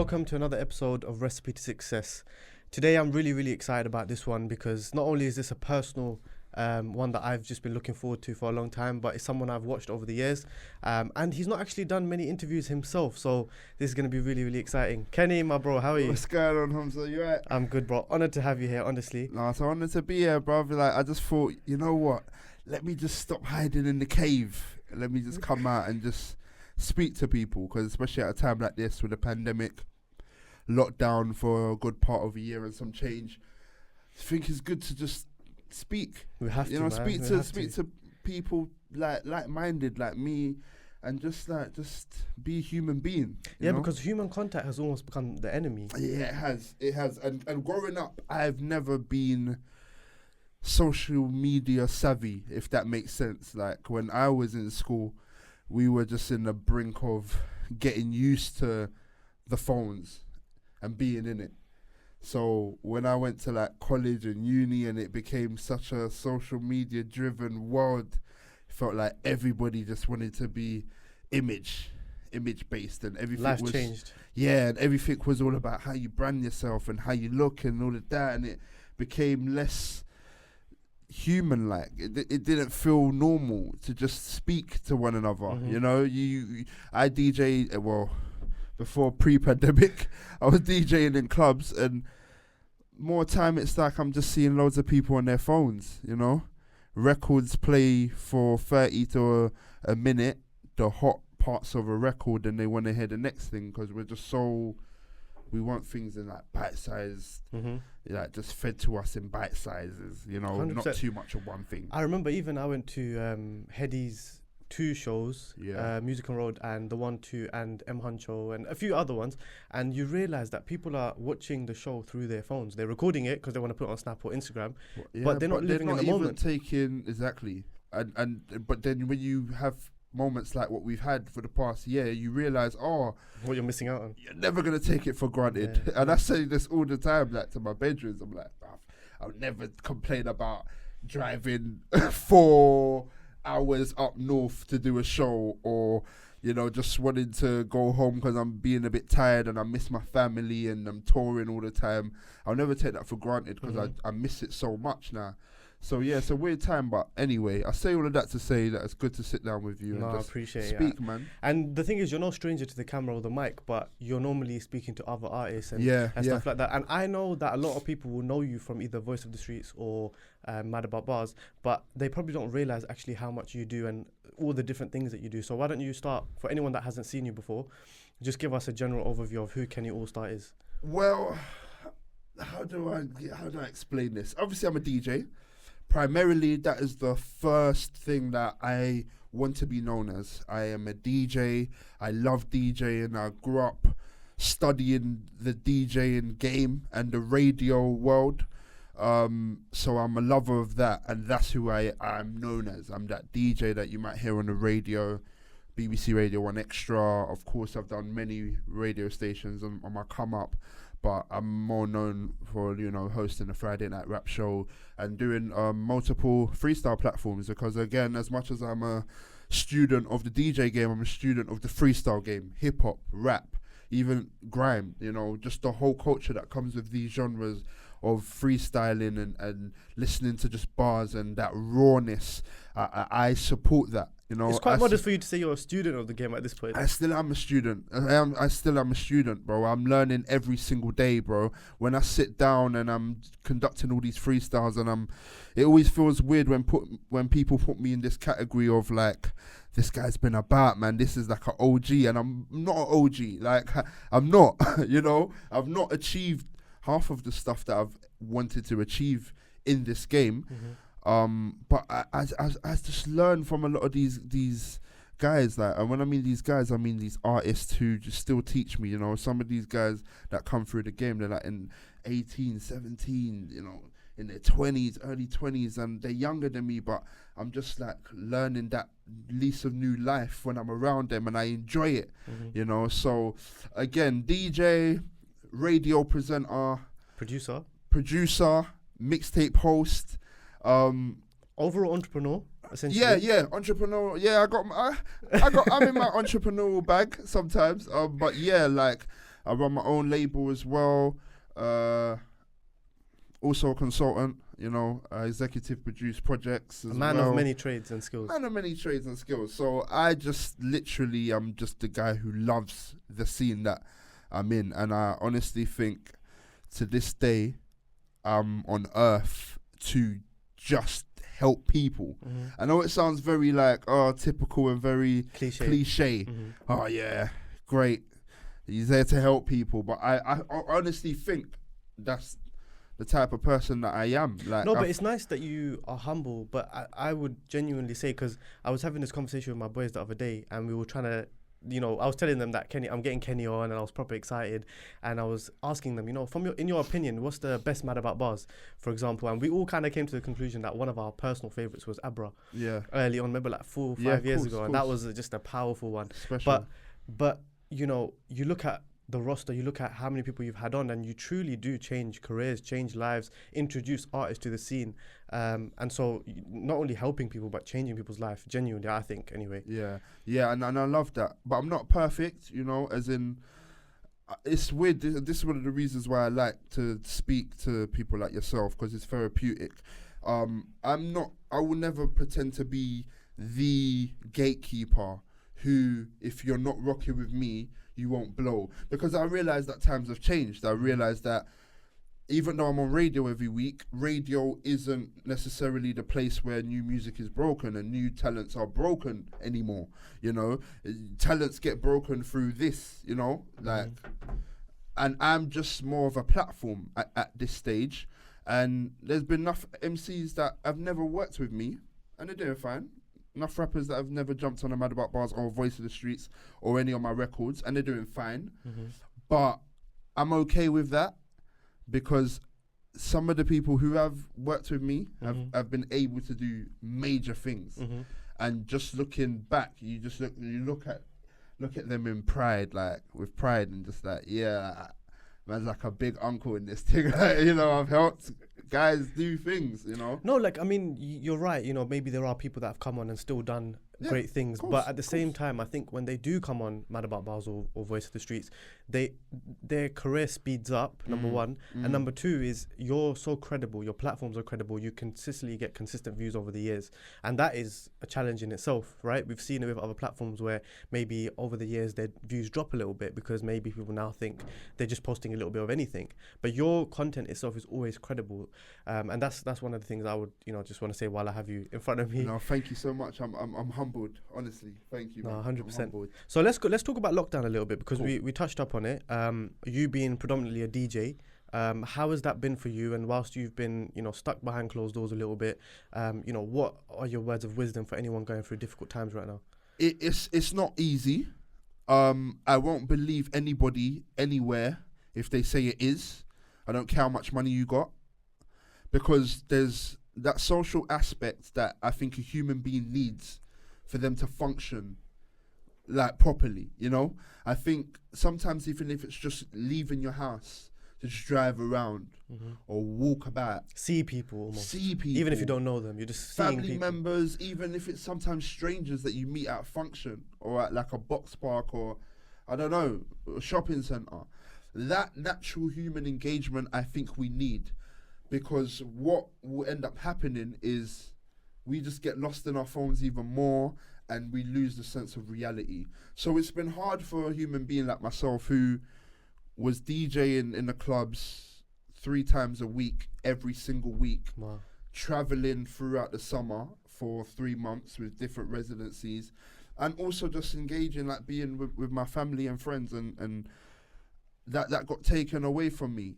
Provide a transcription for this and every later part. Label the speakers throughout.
Speaker 1: welcome to another episode of Recipe to Success. Today I'm really excited about this one because not only is this a personal one that I've just been looking forward to for a long time, but it's someone I've watched over the years, and he's not actually done many interviews himself, so this is going to be really exciting. Kenny, my bro, how are you?
Speaker 2: What's going on, Humza? You right?
Speaker 1: I'm good, bro. Honoured to have you here, honestly.
Speaker 2: No, so honoured to be here, bro. Like, I just thought, you know what? Let me just stop hiding in the cave. Let me just come out and just speak to people, because especially at a time like this with the pandemic, lockdown for a good part of a year and some change, I think it's good to just speak.
Speaker 1: We have to,
Speaker 2: speak to people like-minded like me, and just be a human being.
Speaker 1: Yeah,
Speaker 2: know?
Speaker 1: because human contact has almost become the enemy.
Speaker 2: Yeah, it has. And growing up, I've never been social media savvy, if that makes sense. Like, when I was in school, we were just in the brink of getting used to the phones and being in it. So when I went to like college and uni and it became such a social media driven world, it felt like everybody just wanted to be image based, and everything
Speaker 1: Life
Speaker 2: was
Speaker 1: changed.
Speaker 2: Yeah, and everything was all about how you brand yourself and how you look and all of that, and it became less human like. It didn't feel normal to just speak to one another. You know, I DJ, well, before pre-pandemic, I was DJing in clubs, and more time it's like I'm just seeing loads of people on their phones, you know. Records play for 30 to a minute, the hot parts of a record, and they want to hear the next thing, because we want things in like bite-sized, like just fed to us in bite sizes, you know,
Speaker 1: 100%.
Speaker 2: not too much of one thing.
Speaker 1: I remember even I went to Hedy's 2 shows, Music and Road and the 1, 2 and M Huncho and a few other ones, and you realize that people are watching the show through their phones. They're recording it because they want to put it on Snap or Instagram, but they're not living in the moment.
Speaker 2: Taking exactly, and but then when you have moments like what we've had for the past year, you realize, what
Speaker 1: you're missing out on.
Speaker 2: You're never gonna take it for granted. And I say this all the time, like to my bedrooms. I'm like, I'll never complain about driving 4 hours up north to do a show, or you know, just wanting to go home because I'm being a bit tired and I miss my family and I'm touring all the time. I'll never take that for granted, because I miss it so much now. So yeah, it's a weird time, but anyway, I say all of that to say that it's good to sit down with you and just speak, man.
Speaker 1: And the thing is, you're no stranger to the camera or the mic, but you're normally speaking to other artists and stuff like that. And I know that a lot of people will know you from either Voice of the Streets or Mad About Bars, but they probably don't realize actually how much you do and all the different things that you do. So why don't you start, for anyone that hasn't seen you before, just give us a general overview of who Kenny Allstar is.
Speaker 2: Well, how do I explain this? Obviously, I'm a DJ. Primarily, that is the first thing that I want to be known as. I am a DJ. I love DJing. I grew up studying the DJing game and the radio world. So I'm a lover of that, and that's who I'm known as. I'm that DJ that you might hear on the radio, BBC Radio 1 Extra. Of course, I've done many radio stations on my come up, but I'm more known for, you know, hosting a Friday night rap show and doing multiple freestyle platforms, because again, as much as I'm a student of the DJ game, I'm a student of the freestyle game, hip hop, rap, even grime, you know, just the whole culture that comes with these genres of freestyling and listening to just bars and that rawness. I support that. You know,
Speaker 1: it's quite modest for you to say you're a student of the game at this point.
Speaker 2: I still am a student. I still am a student, bro. I'm learning every single day, bro. When I sit down and I'm conducting all these freestyles, and it always feels weird when people put me in this category of like, this guy's been about, man. This is like an OG, and I'm not an OG. Like, I'm not. You know, I've not achieved half of the stuff that I've wanted to achieve in this game. But I just learn from a lot of these guys, like, and when I mean these guys, I mean these artists who just still teach me, you know. Some of these guys that come through the game, they're like in 18, 17, you know, in their 20s, early 20s, and they're younger than me, but I'm just like learning that lease of new life when I'm around them, and I enjoy it, you know. So again, DJ, radio presenter,
Speaker 1: producer,
Speaker 2: mixtape host,
Speaker 1: overall entrepreneur, essentially.
Speaker 2: Yeah, entrepreneur. Yeah, I'm in my entrepreneurial bag sometimes. But yeah, like, I run my own label as well. Also a consultant, you know, executive produce projects as well.
Speaker 1: A man of many trades and skills.
Speaker 2: Man of many trades and skills. So I just literally, I'm just the guy who loves the scene that I'm in. And I honestly think to this day, I'm on earth to just help people. I know it sounds very like, typical and very cliche. Oh yeah, great. He's there to help people. But I honestly think that's the type of person that I am. Like,
Speaker 1: no, but it's nice that you are humble. But I would genuinely say, because I was having this conversation with my boys the other day, and we were trying to, you know, I was telling them that I'm getting Kenny on, and I was proper excited, and I was asking them, you know, in your opinion, what's the best Mad About Bars, for example? And we all kind of came to the conclusion that one of our personal favorites was Abra. Yeah. Early on, maybe like 4 or 5 years ago, and that was just a powerful one. Special. But you know, you look at the roster, you look at how many people you've had on, and you truly do change careers, change lives, introduce artists to the scene. And so not only helping people, but changing people's life, genuinely, I think, anyway. Yeah, and I love that. But I'm not perfect, you know, as in, it's weird. This is one of the reasons why I like to speak to people like yourself, because it's therapeutic. I will never pretend to be the gatekeeper who, if you're not rocking with me, you won't blow. Because I realize that times have changed. I realize that even though I'm on radio every week, radio isn't necessarily the place where new music is broken and new talents are broken anymore. You know, talents get broken through this, you know, like, and I'm just more of a platform at this stage. And there's been enough MCs that have never worked with me, and they're doing fine. Enough rappers that have never jumped on a Mad About Bars or Voice of the Streets or any of my records, and they're doing fine. But I'm okay with that, because some of the people who have worked with me have been able to do major things. And just looking back, you look at them in pride, like with pride, and just like, yeah, man's like a big uncle in this thing. You know, I've helped guys do things, you know. No, like, I mean, you're right. You know, maybe there are people that have come on and still done great things, but at the same time, I think when they do come on Mad About Bars or Voice of the Streets, their career speeds up, number one, and number two is you're so credible, your platforms are credible, you consistently get consistent views over the years, and that is a challenge in itself, right? We've seen it with other platforms where maybe over the years their views drop a little bit because maybe people now think they're just posting a little bit of anything, but your content itself is always credible, and that's one of the things I would, you know, just want to say while I have you in front of me.
Speaker 2: No, thank you so much. I'm humbled, honestly. Thank you.
Speaker 1: No, 100%. So let's talk about lockdown a little bit, because we touched up on it. You being predominantly a DJ, how has that been for you? And whilst you've been, you know, stuck behind closed doors a little bit, you know, what are your words of wisdom for anyone going through difficult times right now?
Speaker 2: It's not easy. I won't believe anybody anywhere if they say it is. I don't care how much money you got, because there's that social aspect that I think a human being needs for them to function like properly, you know. I think sometimes even if it's just leaving your house to just drive around or walk about,
Speaker 1: see people, even if you don't know them, you're just seeing
Speaker 2: family members, even if it's sometimes strangers that you meet at a function or at like a box park or I don't know, a shopping centre. That natural human engagement I think we need, because what will end up happening is we just get lost in our phones even more, and we lose the sense of reality. So it's been hard for a human being like myself, who was DJing in the clubs 3 times a week, every single week, traveling throughout the summer for 3 months with different residencies, and also just engaging, like being with my family and friends, and that got taken away from me.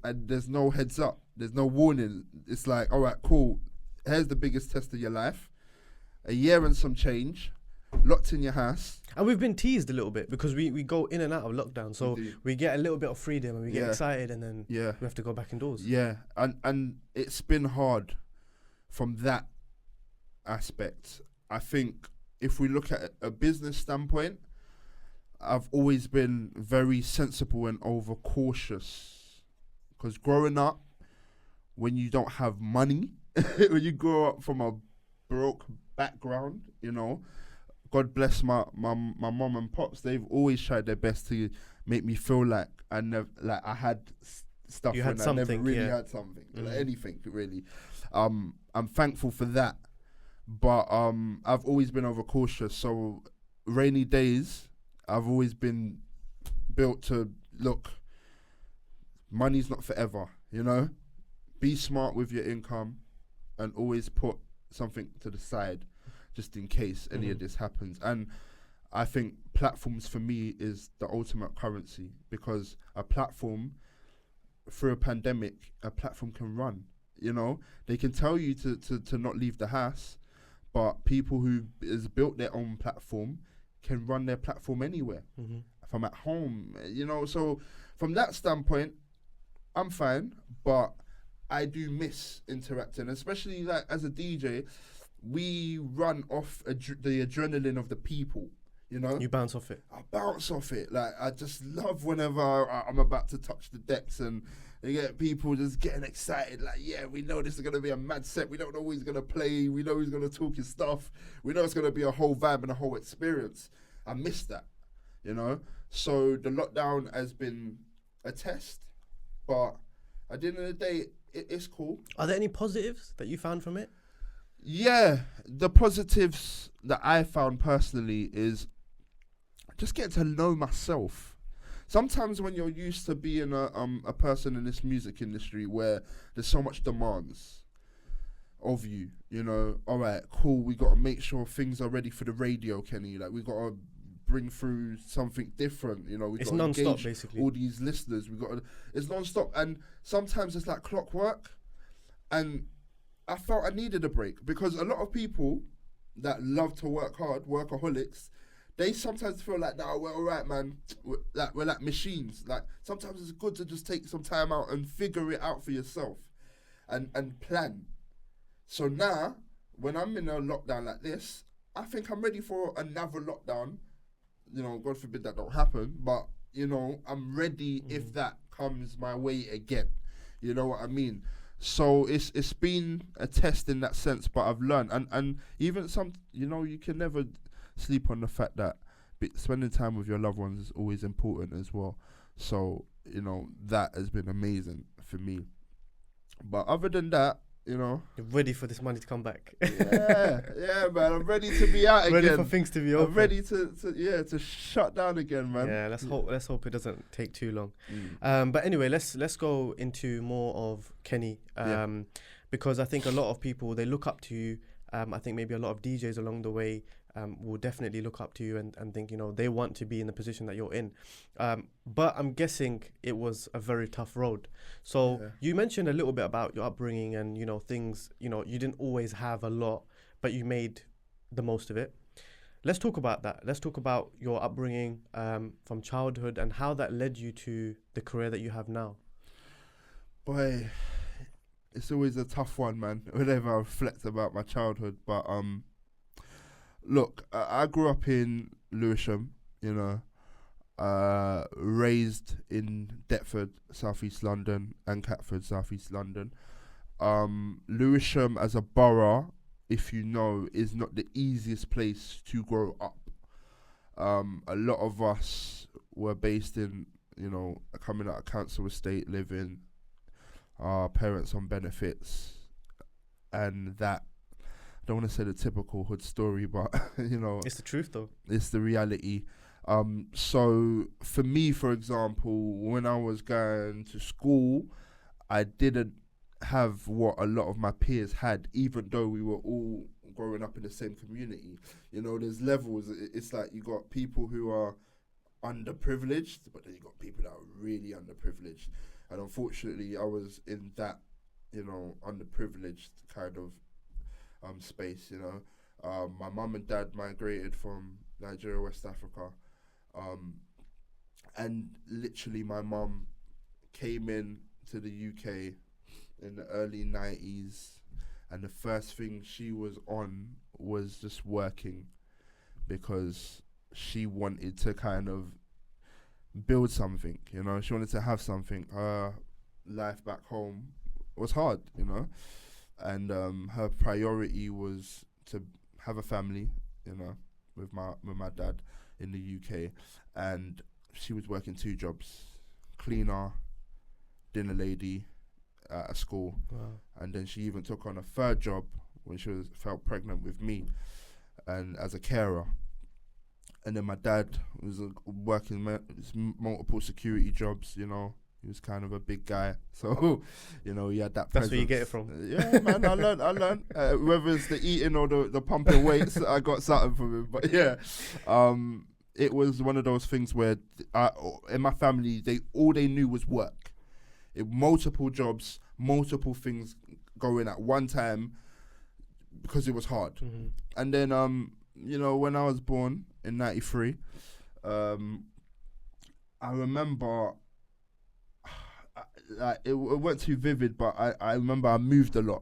Speaker 2: And there's no heads up, there's no warning. It's like, all right, cool, here's the biggest test of your life. A year and some change, locked in your house.
Speaker 1: And we've been teased a little bit, because we go in and out of lockdown. So we get a little bit of freedom and we get excited, and then we have to go back indoors.
Speaker 2: Yeah, and it's been hard from that aspect. I think if we look at a business standpoint, I've always been very sensible and over cautious. Because growing up, when you don't have money, when you grow up from a broke background, you know, God bless my mom and pops. They've always tried their best to make me feel like I had stuff
Speaker 1: you
Speaker 2: when
Speaker 1: had
Speaker 2: I never really had something, like anything really. I'm thankful for that, but I've always been overcautious. So rainy days, I've always been built to look. Money's not forever, you know. Be smart with your income, and always put something to the side, just in case any of this happens. And I think platforms for me is the ultimate currency, because a platform, through a pandemic, a platform can run. You know, they can tell you to not leave the house, but people who has built their own platform can run their platform anywhere, from at home. You know, so from that standpoint, I'm fine, but I do miss interacting, especially like as a DJ. We run off the adrenaline of the people, you know?
Speaker 1: You bounce off it.
Speaker 2: I bounce off it. Like, I just love whenever I'm about to touch the decks and you get people just getting excited. Like, yeah, we know this is going to be a mad set. We don't know who he's going to play. We know he's going to talk his stuff. We know it's going to be a whole vibe and a whole experience. I miss that, you know? So the lockdown has been a test, but at the end of the day, it's cool.
Speaker 1: Are there any positives that you found from it?
Speaker 2: Yeah, the positives that I found personally is just getting to know myself. Sometimes when you're used to being a person in this music industry where there's so much demands of you, you know, all right, cool, we got to make sure things are ready for the radio, Kenny. Like, we got to bring through something different, you know. We
Speaker 1: it's
Speaker 2: got to
Speaker 1: non-stop,
Speaker 2: engage
Speaker 1: basically.
Speaker 2: all these listeners. It's non-stop, and sometimes it's like clockwork, and I felt I needed a break, because a lot of people that love to work hard, workaholics, they sometimes feel like, nah, we're all right, man. We're like machines. Like, sometimes it's good to just take some time out and figure it out for yourself and plan. So now, when I'm in a lockdown like this, I think I'm ready for another lockdown. You know, God forbid that don't happen, but, you know, I'm ready if that comes my way again. You know what I mean? So it's been a test in that sense, but I've learned, and even some, you know, you can never sleep on the fact that spending time with your loved ones is always important as well. So, you know, that has been amazing for me. But other than that, you know,
Speaker 1: you're ready for this money to come back.
Speaker 2: yeah, man. I'm ready to be out again.
Speaker 1: Ready for things to be open.
Speaker 2: I'm ready to shut down again, man.
Speaker 1: Yeah, let's hope it doesn't take too long. But anyway, let's go into more of Kenny, because I think a lot of people, they look up to you. I think maybe a lot of DJs along the way will definitely look up to you and think, you know, they want to be in the position that you're in. But I'm guessing it was a very tough road. So you mentioned a little bit about your upbringing and, you know, things, you know, you didn't always have a lot, but you made the most of it. Let's talk about that. Let's talk about your upbringing from childhood and how that led you to the career that you have now.
Speaker 2: Boy, it's always a tough one, man, whenever I reflect about my childhood. But look, I grew up in Lewisham, you know, raised in Deptford, Southeast London, and Catford, Southeast London. Lewisham as a borough, if you know, is not the easiest place to grow up. A lot of us were based in, you know, coming out of council estate living, our parents on benefits, and that, I don't want to say the typical hood story, but, you know.
Speaker 1: It's the truth, though.
Speaker 2: It's the reality. So for me, for example, when I was going to school, I didn't have what a lot of my peers had, even though we were all growing up in the same community. You know, there's levels. It's like you got people who are underprivileged, but then you got people that are really underprivileged. And unfortunately, I was in that, you know, underprivileged kind of space, you know. My mum and dad migrated from Nigeria, West Africa. And literally my mum came in to the UK in the early 90s, and the first thing she was on was just working, because she wanted to kind of build something, you know. She wanted to have something. Her life back home was hard, you know, and her priority was to have a family, you know, with my dad in the UK, and she was working 2 jobs: cleaner, dinner lady at a school.
Speaker 1: Wow.
Speaker 2: And then she even took on a 3rd job when she felt pregnant with me, and as a carer. And then my dad was working multiple security jobs, you know. He was kind of a big guy, so you know, he had that presence.
Speaker 1: That's where you get it from.
Speaker 2: Yeah, man, I learned. Whether it's the eating or the pumping weights, I got something from him. But yeah, it was one of those things where in my family, all they knew was work. Multiple jobs, multiple things going at one time, because it was hard.
Speaker 1: Mm-hmm.
Speaker 2: And then, you know, when I was born in '93, I remember. It weren't too vivid, but I remember I moved a lot.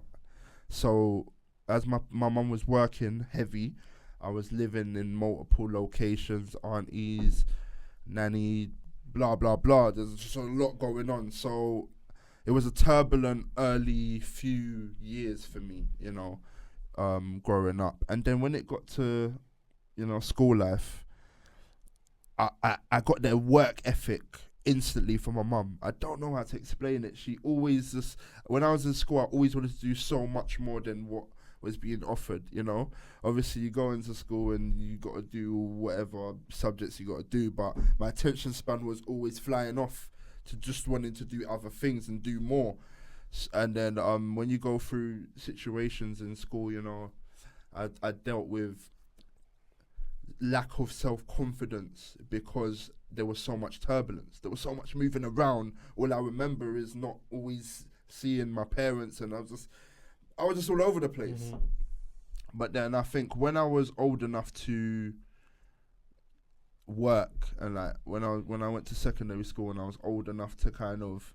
Speaker 2: So as my mum was working heavy, I was living in multiple locations, aunties, nanny, blah, blah, blah. There's just a lot going on. So it was a turbulent early few years for me, you know, growing up. And then when it got to, you know, school life, I got their work ethic instantly from my mum. I don't know how to explain it. She always just, when I was in school, I always wanted to do so much more than what was being offered, you know. Obviously you go into school and you got to do whatever subjects you got to do, but my attention span was always flying off to just wanting to do other things and do more. And then when you go through situations in school, you know, I dealt with lack of self-confidence because there was so much turbulence. There was so much moving around. All I remember is not always seeing my parents, and I was just all over the place. Mm-hmm. But then I think when I was old enough to work, and like when I went to secondary school and I was old enough to kind of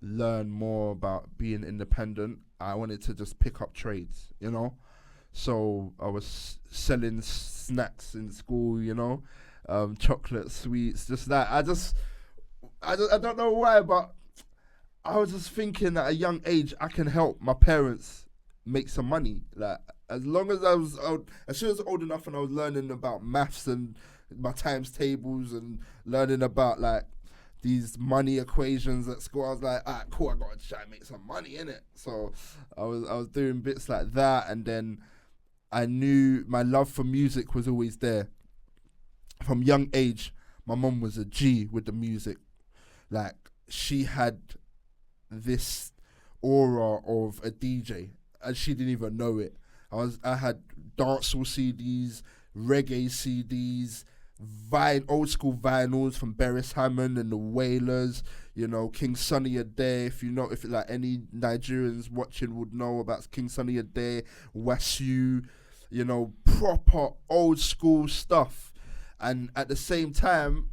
Speaker 2: learn more about being independent, I wanted to just pick up trades, you know. So I was selling snacks in school, you know. Chocolate, sweets, just that. I don't know why, but I was just thinking at a young age I can help my parents make some money. Like as long as I was old, as soon as I was old enough and I was learning about maths and my times tables and learning about like these money equations at school, I was like, alright, cool, I gotta try and make some money, innit? So I was doing bits like that, and then I knew my love for music was always there. From young age, my mum was a G with the music. Like, she had this aura of a DJ, and she didn't even know it. I had dancehall CDs, reggae CDs, old school vinyls from Beres Hammond and the Wailers, you know, King Sunny Ade. If like any Nigerians watching would know about King Sunny Ade, Wasu, you know, proper old school stuff. And at the same time,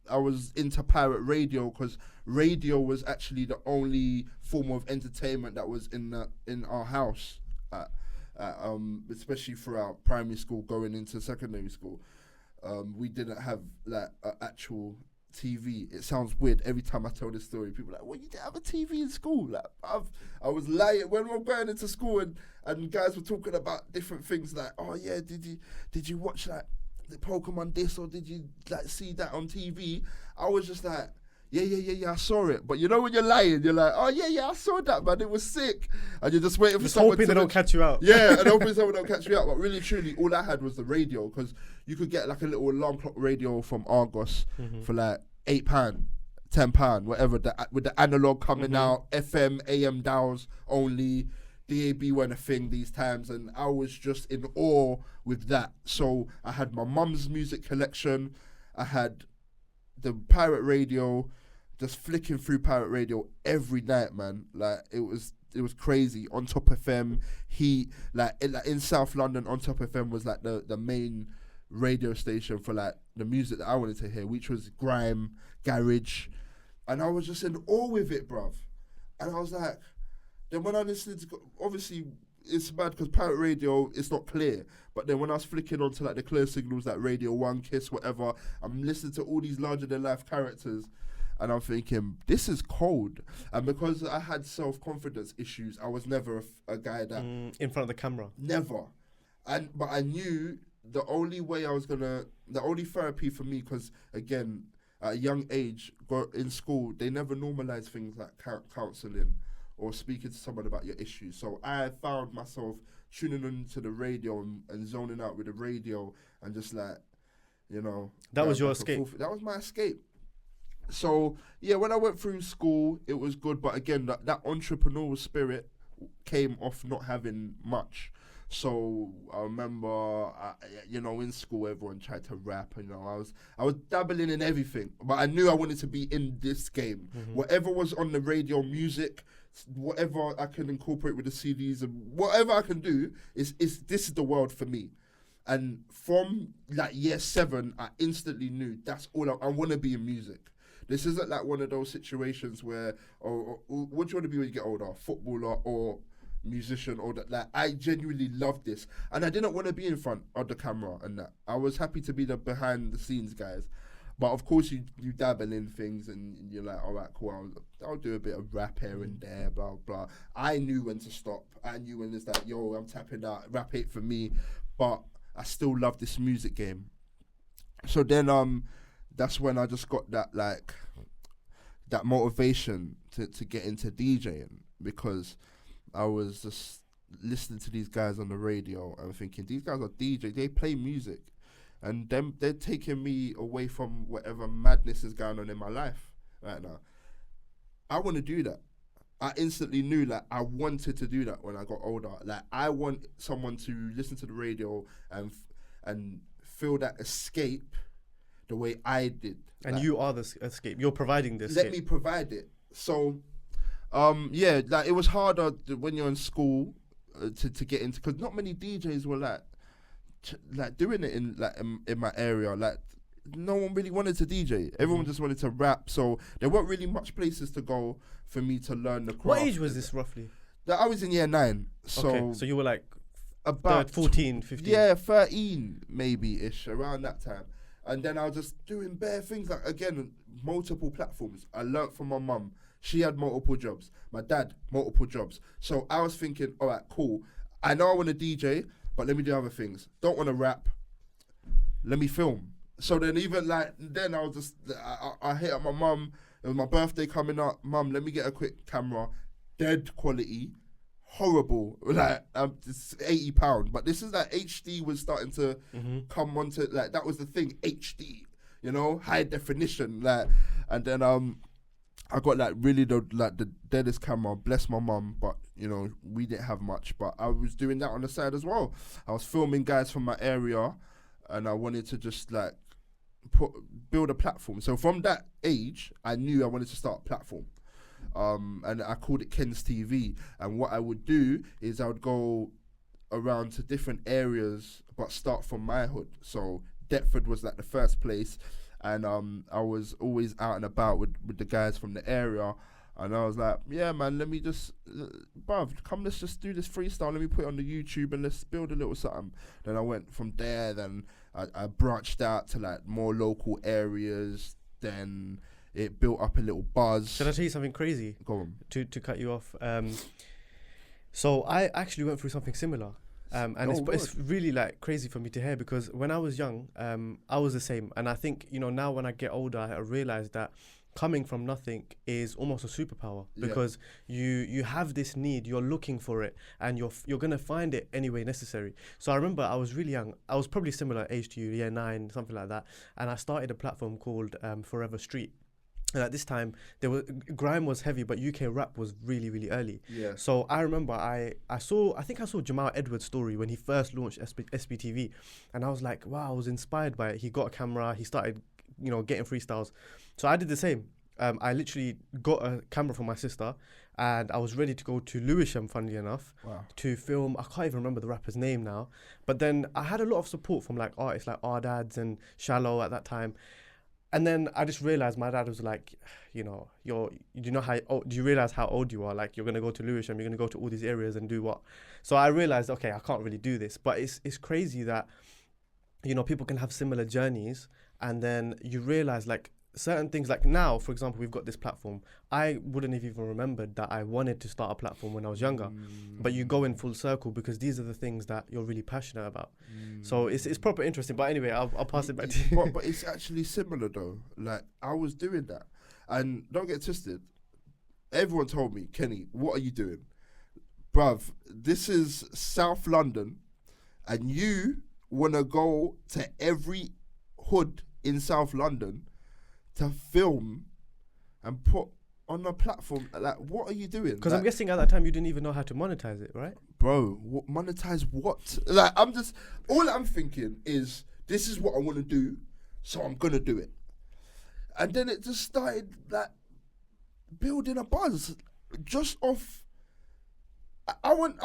Speaker 2: I was into pirate radio because radio was actually the only form of entertainment that was in our house, especially throughout primary school going into secondary school. We didn't have like an actual TV. It sounds weird every time I tell this story. People are like, well, you didn't have a TV in school? Like, I was lying when we were going into school and guys were talking about different things like, oh yeah, did you watch like the Pokemon this, or did you like see that on TV? I was just like, yeah, I saw it. But you know when you're lying, you're like, oh yeah, I saw that, man, it was sick. And you're just waiting for someone
Speaker 1: hoping they don't catch you out.
Speaker 2: Yeah, and hoping someone don't catch you out. But really, truly, all I had was the radio, because you could get like a little alarm clock radio from Argos for like £8, £10, whatever, with the analog coming out, FM, AM dials only. DAB weren't a thing these times, and I was just in awe with that. So I had my mum's music collection, I had the pirate radio, just flicking through pirate radio every night, man. Like it was crazy. On Top FM, in South London, On Top FM was like the main radio station for like the music that I wanted to hear, which was grime, garage, and I was just in awe with it, bruv. And I was like, then when I listened to, obviously it's bad because pirate radio, it's not clear. But then when I was flicking onto like the clear signals like Radio 1, Kiss, whatever, I'm listening to all these larger than life characters, and I'm thinking, this is cold. And because I had self-confidence issues, I was never a guy that...
Speaker 1: in front of the camera.
Speaker 2: Never. But I knew the only therapy for me, because again, at a young age, in school, they never normalize things like counseling or speaking to someone about your issues. So I found myself tuning into the radio and zoning out with the radio and just like, you know.
Speaker 1: That was your escape?
Speaker 2: That was my escape. So, yeah, when I went through school, it was good. But again, that entrepreneurial spirit came off not having much. So I remember, in school, everyone tried to rap. I was dabbling in everything, but I knew I wanted to be in this game. Mm-hmm. Whatever was on the radio, music, whatever I can incorporate with the CDs, and whatever I can do this is the world for me. And from like year 7, I instantly knew that's all I want to be in music. This isn't like one of those situations where, what do you want to be when you get older? Footballer or musician or that. Like, I genuinely loved this, and I didn't want to be in front of the camera and that. I was happy to be the behind the scenes guys, but of course you dabble in things and you're like, all right, cool, I'll do a bit of rap here and there, blah blah. I knew when to stop. I knew when it's like, yo, I'm tapping out, rap ain't for me, but I still love this music game. So then that's when I just got that motivation to get into DJing, because I was just listening to these guys on the radio and thinking, these guys are DJs, they play music, and they're taking me away from whatever madness is going on in my life right now. I want to do that. I instantly knew that I wanted to do that when I got older. Like, I want someone to listen to the radio and feel that escape the way I did.
Speaker 1: And like, you are the escape. You're providing this.
Speaker 2: Let me provide it. So it was harder when you're in school to get into, because not many DJs were like doing it in my area. Like, no one really wanted to DJ. Everyone just wanted to rap. So there weren't really much places to go for me to learn the craft.
Speaker 1: What age was this roughly?
Speaker 2: I was in year 9.
Speaker 1: So you were like
Speaker 2: about
Speaker 1: 14, 15.
Speaker 2: Yeah, 13 maybe ish, around that time. And then I was just doing bare things, like, again, multiple platforms. I learnt from my mum. She had multiple jobs. My dad, multiple jobs. So I was thinking, all right, cool. I know I want to DJ, but let me do other things. Don't want to rap. Let me film. So then then I was just, I hit up my mum. It was my birthday coming up. Mum, let me get a quick camera. Dead quality. Horrible. Like, it's £80. But this is like HD was starting to come onto, like, that was the thing. HD, high definition. Like, and then I got like really the deadest camera. Bless my mum, but we didn't have much. But I was doing that on the side as well. I was filming guys from my area, and I wanted to just like build a platform. So from that age, I knew I wanted to start a platform. And I called it Ken's TV. And what I would do is I would go around to different areas, but start from my hood. So Deptford was like the first place. And I was always out and about with the guys from the area. And I was like, yeah, man, let me just, bruv, let's just do this freestyle. Let me put it on the YouTube and let's build a little something. Then I went from there. Then I branched out to like more local areas. Then it built up a little buzz.
Speaker 1: Should I tell you something crazy?
Speaker 2: Go on. To
Speaker 1: cut you off. So I actually went through something similar. And it's really like crazy for me to hear, because when I was young, I was the same. And I think, now when I get older, I realize that coming from nothing is almost a superpower, because you have this need, you're looking for it, and you're going to find it any way necessary. So I remember I was really young. I was probably similar age to you, year 9, something like that. And I started a platform called Forever Street. And at this time, grime was heavy, but UK rap was really, really early.
Speaker 2: Yeah.
Speaker 1: So I remember I think I saw Jamal Edwards' story when he first launched SBTV, and I was like, wow, I was inspired by it. He got a camera, he started, getting freestyles. So I did the same. I literally got a camera from my sister, and I was ready to go to Lewisham, funnily enough, to film. I can't even remember the rapper's name now, but then I had a lot of support from like artists like Ardads and Shallow at that time. And then I just realized my dad was like, do you realize how old you are? Like, you're going to go to Lewisham, you're going to go to all these areas and do what? So I realized, okay, I can't really do this. But it's crazy that, people can have similar journeys, and then you realize, like, certain things, like now, for example, we've got this platform. I wouldn't have even remembered that I wanted to start a platform when I was younger. But you go in full circle because these are the things that you're really passionate about. So it's proper interesting. But anyway, I'll pass it back to you.
Speaker 2: But it's actually similar though. Like, I was doing that. And don't get twisted. Everyone told me, Kenny, what are you doing? Bruv, this is South London and you want to go to every hood in South London to film and put on a platform. Like, what are you doing?
Speaker 1: Because
Speaker 2: like,
Speaker 1: I'm guessing at that time you didn't even know how to monetize it, right?
Speaker 2: Bro, monetize what? Like, all I'm thinking is, this is what I want to do, so I'm going to do it. And then it just started, like, building a buzz just off. I don't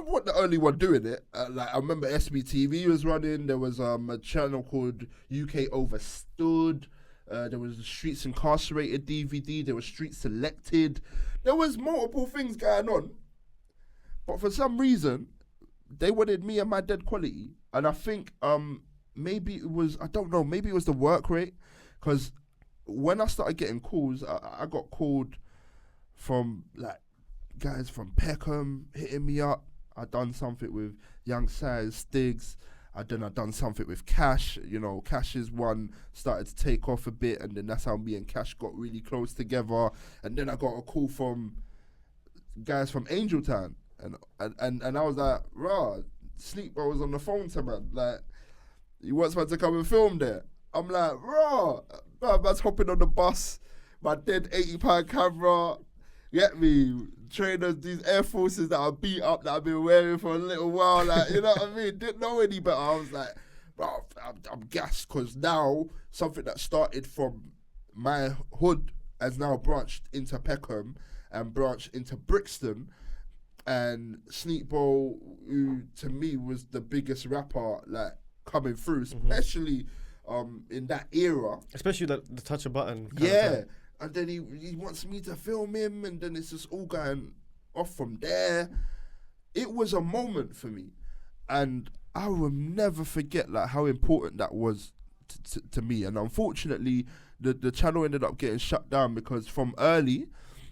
Speaker 2: want the only one doing it. Like, I remember SBTV was running. There was a channel called UK Overstood. There was the Streets Incarcerated DVD. There was Streets Selected. There was multiple things going on. But for some reason, they wanted me and my dead quality. And I think maybe it was, I don't know, maybe it was the work rate. Because when I started getting calls, I got called from, like, guys from Peckham hitting me up. I done something with Young Size, Stiggs. I done something with Cash. You know, Cash's one started to take off a bit, and then that's how me and Cash got really close together. And then I got a call from guys from Angel Town, and I was like, rah, Sleepbro was on the phone to man, like, he wants me to come and film there. I'm like, rah, man's hopping on the bus, my dead £80 camera. Get me, trainers, these Air Forces that I beat up, that I've been wearing for a little while, like, you know what I mean? Didn't know any better. I was like, bro, I'm gassed, because now something that started from my hood has now branched into Peckham and branched into Brixton. And Sneakball, who to me was the biggest rapper, like, coming through, especially in that era.
Speaker 1: Especially the touch a button.
Speaker 2: Yeah. And then he wants me to film him, and then it's just all going off from there. It was a moment for me, and I will never forget, like, how important that was to me. And unfortunately, the channel ended up getting shut down because from early,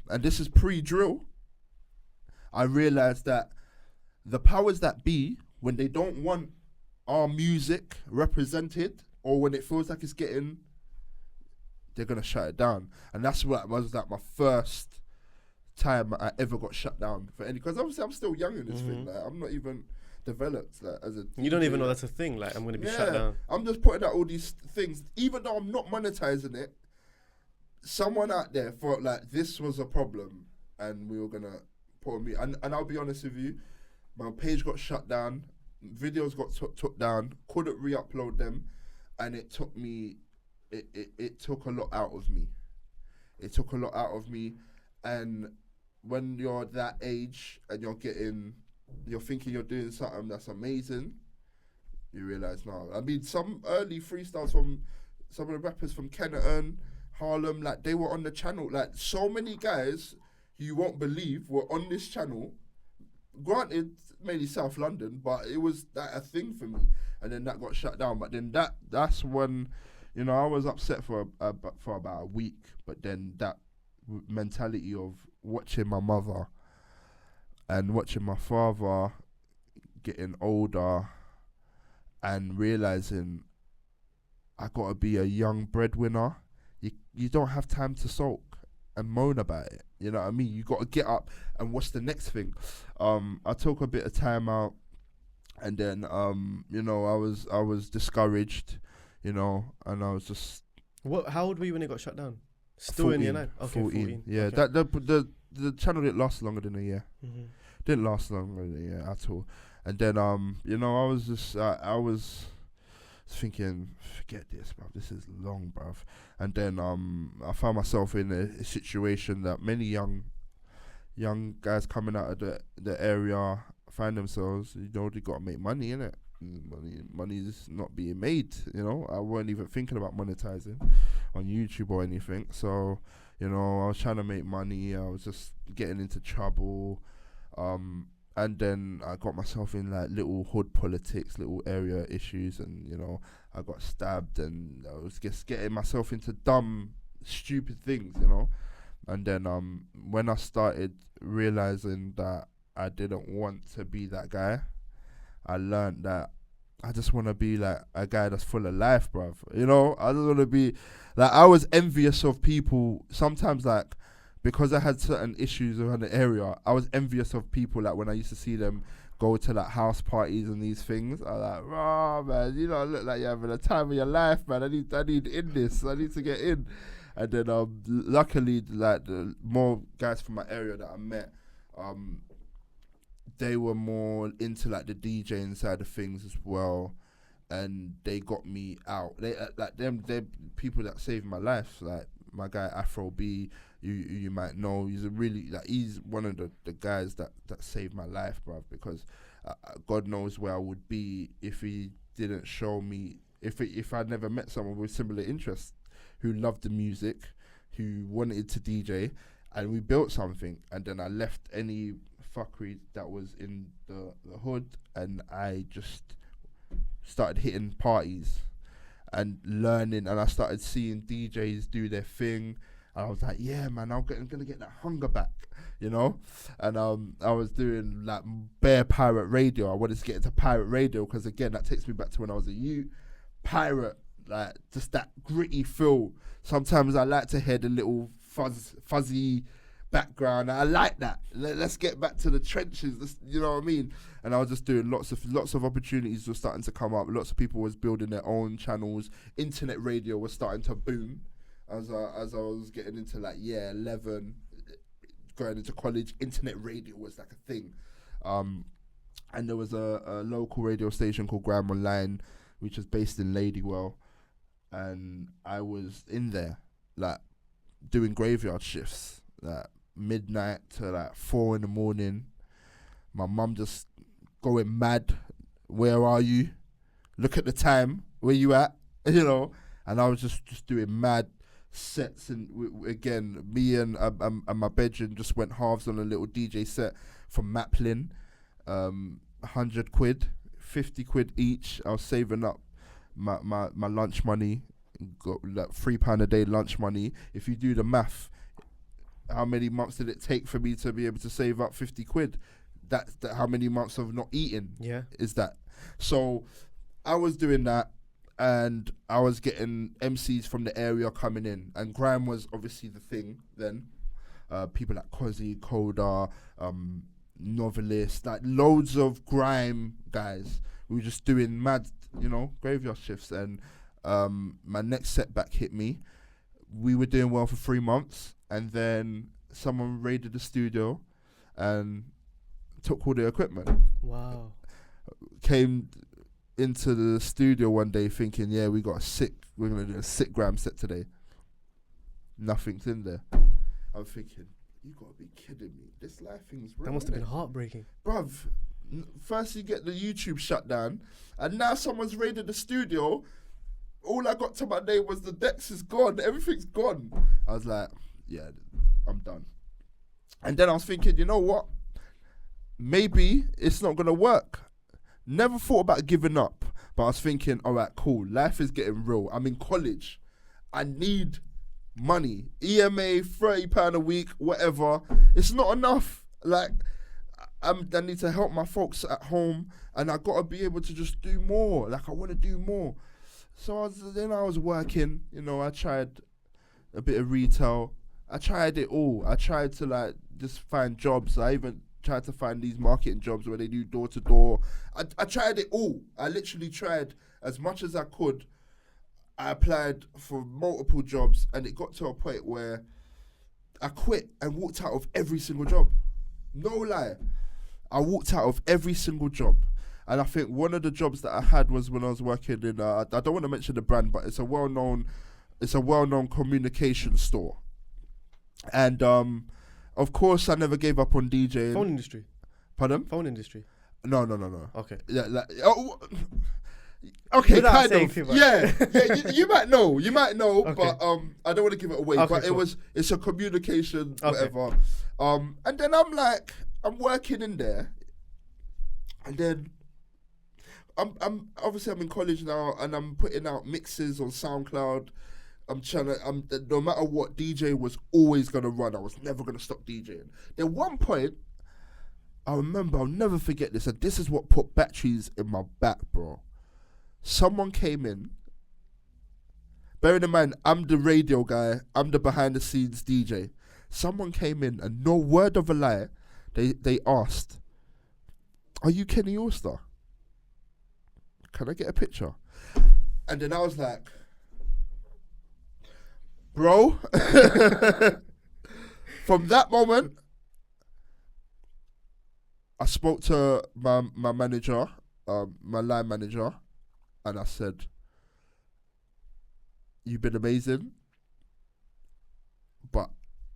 Speaker 2: and this is pre-drill, I realized that the powers that be, when they don't want our music represented, or when it feels like it's getting, they're gonna shut it down. And that's what was like my first time I ever got shut down for any, because obviously I'm still young in this thing. Like, I'm not even developed, like, as a
Speaker 1: You don't even know that's a thing. Like, I'm gonna be shut down.
Speaker 2: I'm just putting out all these things, even though I'm not monetizing it. Someone out there thought, like, this was a problem, and we were gonna put on me. And I'll be honest with you, my page got shut down, videos got took down, couldn't re-upload them, and it took me. It took a lot out of me. It took a lot out of me. And when you're that age and you're thinking you're doing something that's amazing, you realise, no. I mean, some early freestyles from some of the rappers from Kennerton, Harlem, like, they were on the channel. Like, so many guys you won't believe were on this channel. Granted, mainly South London, but it was that a thing for me. And then that got shut down. But then that's when, you know, I was upset for about a week, but then that mentality of watching my mother and watching my father getting older and realizing I gotta be a young breadwinner. You don't have time to sulk and moan about it. You know what I mean? You gotta get up and what's the next thing? I took a bit of time out, and then you know, I was discouraged. You know, and I was just.
Speaker 1: How old were you when it got shut down? Still 14, in year 9? Okay, 14.
Speaker 2: Yeah, okay. The channel didn't last longer than a year. Didn't last longer than a year at all. And then you know, I was just I was thinking, forget this, bruv. This is long, bruv. And then I found myself in a situation that many young guys coming out of the area find themselves. You know, they got to make money, innit? Money's not being made, you know. I weren't even thinking about monetizing on YouTube or anything. So, you know, I was trying to make money. I was just getting into trouble. And then I got myself in, like, little hood politics, little area issues, and, you know, I got stabbed, and I was just getting myself into dumb stupid things, you know. And then when I started realizing that I didn't want to be that guy, I learned that I just want to be like a guy that's full of life, bruv. You know, I just want to be like, I was envious of people sometimes, like, because I had certain issues around the area, I was envious of people, like, when I used to see them go to, like, house parties and these things. I was like, rah, man, you know, look like you're having a time of your life, man. I need in this. I need to get in. And then, luckily, like, the more guys from my area that I met, they were more into, like, the DJing side of things as well, and they got me out. They they're people that saved my life. Like my guy Afro B, you might know. He's he's one of the guys that saved my life, bruv. Because God knows where I would be if he didn't show me. If I'd never met someone with similar interests, who loved the music, who wanted to DJ, and we built something. And then I left any fuckery that was in the hood, and I just started hitting parties and learning, and I started seeing DJs do their thing, and I was like, yeah, man, I'm gonna get that hunger back, you know. And I was doing like bare pirate radio. I wanted to get into pirate radio because, again, that takes me back to when I was a youth. Pirate, like, just that gritty feel. Sometimes I like to hear the little fuzzy background. I like that. Let's get back to the trenches. You know what I mean? And I was just doing lots of opportunities were starting to come up. Lots of people was building their own channels. Internet radio was starting to boom as I was getting into, like, 11, going into college. Internet radio was like a thing. And there was a local radio station called Grime Online, which was based in Ladywell, and I was in there, like, doing graveyard shifts, like midnight to like 4 a.m. My mum just going mad. Where are you? Look at the time. Where you at? You know. And I was just doing mad sets, and again, me and my bedroom just went halves on a little DJ set from Maplin. 100 quid, 50 quid each. I was saving up my lunch money. Got like £3 a day lunch money. If you do the math, how many months did it take for me to be able to save up 50 quid? That's how many months of not eating is that. So I was doing that, and I was getting MCs from the area coming in, and grime was obviously the thing then. People like Kozzy, Koda, Novelist, like loads of grime guys. We were just doing mad, you know, graveyard shifts. And my next setback hit me. We were doing well for 3 months, and then someone raided the studio and took all the equipment.
Speaker 1: Wow.
Speaker 2: Came into the studio one day thinking, yeah, we're going to do a sick gram set today. Nothing's in there. I'm thinking, you got to be kidding me. This life thing's real.
Speaker 1: That must have been heartbreaking.
Speaker 2: Bruv, first you get the YouTube shut down, and now someone's raided the studio. All I got to my name was the decks is gone. Everything's gone. I was like, yeah, I'm done. And then I was thinking, you know what? Maybe it's not going to work. Never thought about giving up. But I was thinking, all right, cool. Life is getting real. I'm in college. I need money. EMA, £30 a week, whatever. It's not enough. Like, I need to help my folks at home. And I got to be able to just do more. Like, I want to do more. So I was working, you know, I tried a bit of retail. I tried it all. I tried to, like, just find jobs. I even tried to find these marketing jobs where they do door to door. I tried it all. I literally tried as much as I could. I applied for multiple jobs, and it got to a point where I quit and walked out of every single job. No lie. I walked out of every single job. And I think one of the jobs that I had was when I was working in, I don't want to mention the brand, but it's a well-known communication store. And of course, I never gave up on DJing.
Speaker 1: Phone industry.
Speaker 2: Pardon?
Speaker 1: Phone industry.
Speaker 2: No.
Speaker 1: Okay.
Speaker 2: Yeah, okay,
Speaker 1: without
Speaker 2: kind of. Yeah, you might know, okay. But I don't want to give it away. Okay, but cool. It's a communication, whatever. And then I'm working in there, and then I'm obviously I'm in college now, and I'm putting out mixes on SoundCloud. no matter what, DJ was always gonna run. I was never gonna stop DJing. Then one point, I remember, I'll never forget this, and this is what put batteries in my back, bro. Someone came in. Bearing in mind, I'm the radio guy. I'm the behind the scenes DJ. Someone came in, and no word of a lie, they asked, "Are you Kenny Allstar? Can I get a picture?" And then I was like, bro. From that moment, I spoke to my manager, my line manager, and I said, "You've been amazing, but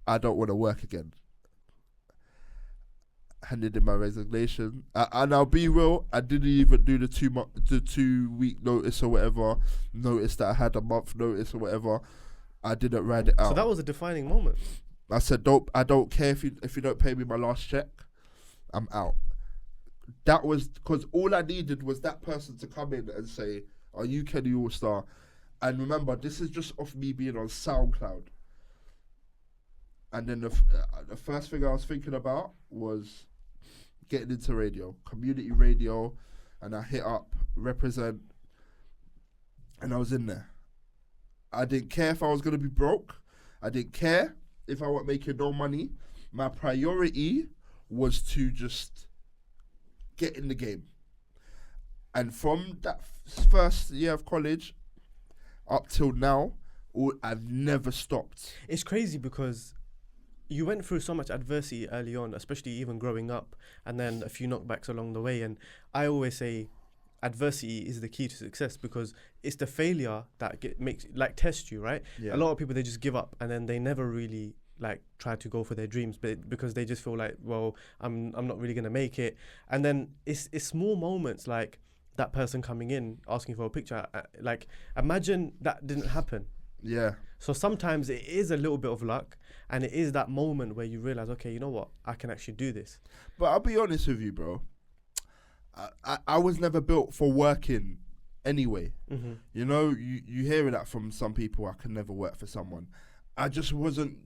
Speaker 2: I don't want to work again." Handed in my resignation, and I'll be real, I didn't even do the 2 week notice or whatever. Notice that I had a month notice or whatever. I didn't write it out.
Speaker 1: So that was a defining moment.
Speaker 2: I said, I don't care if you don't pay me my last check, I'm out. That was because all I needed was that person to come in and say, "Are you Kenny Allstar?" And remember, this is just off me being on SoundCloud. And then the first thing I was thinking about was getting into radio, community radio, and I hit up Represent, and I was in there. I didn't care if I was going to be broke. I didn't care if I wasn't making no money. My priority was to just get in the game. And from that first year of college up till now, I've never stopped.
Speaker 1: It's crazy because you went through so much adversity early on, especially even growing up, and then a few knockbacks along the way. And I always say adversity is the key to success, because it's the failure that tests you, right?
Speaker 2: Yeah.
Speaker 1: A lot of people, they just give up and then they never really try to go for their dreams, but because they just feel like, well, I'm not really gonna make it. And then it's small moments like that person coming in asking for a picture. Imagine that didn't happen.
Speaker 2: Yeah. So
Speaker 1: sometimes it is a little bit of luck, and it is that moment where you realize, okay, you know what, I can actually do this.
Speaker 2: But I'll be honest with you, bro. I was never built for working anyway.
Speaker 1: Mm-hmm.
Speaker 2: You know, you hear that from some people. I can never work for someone. I just wasn't.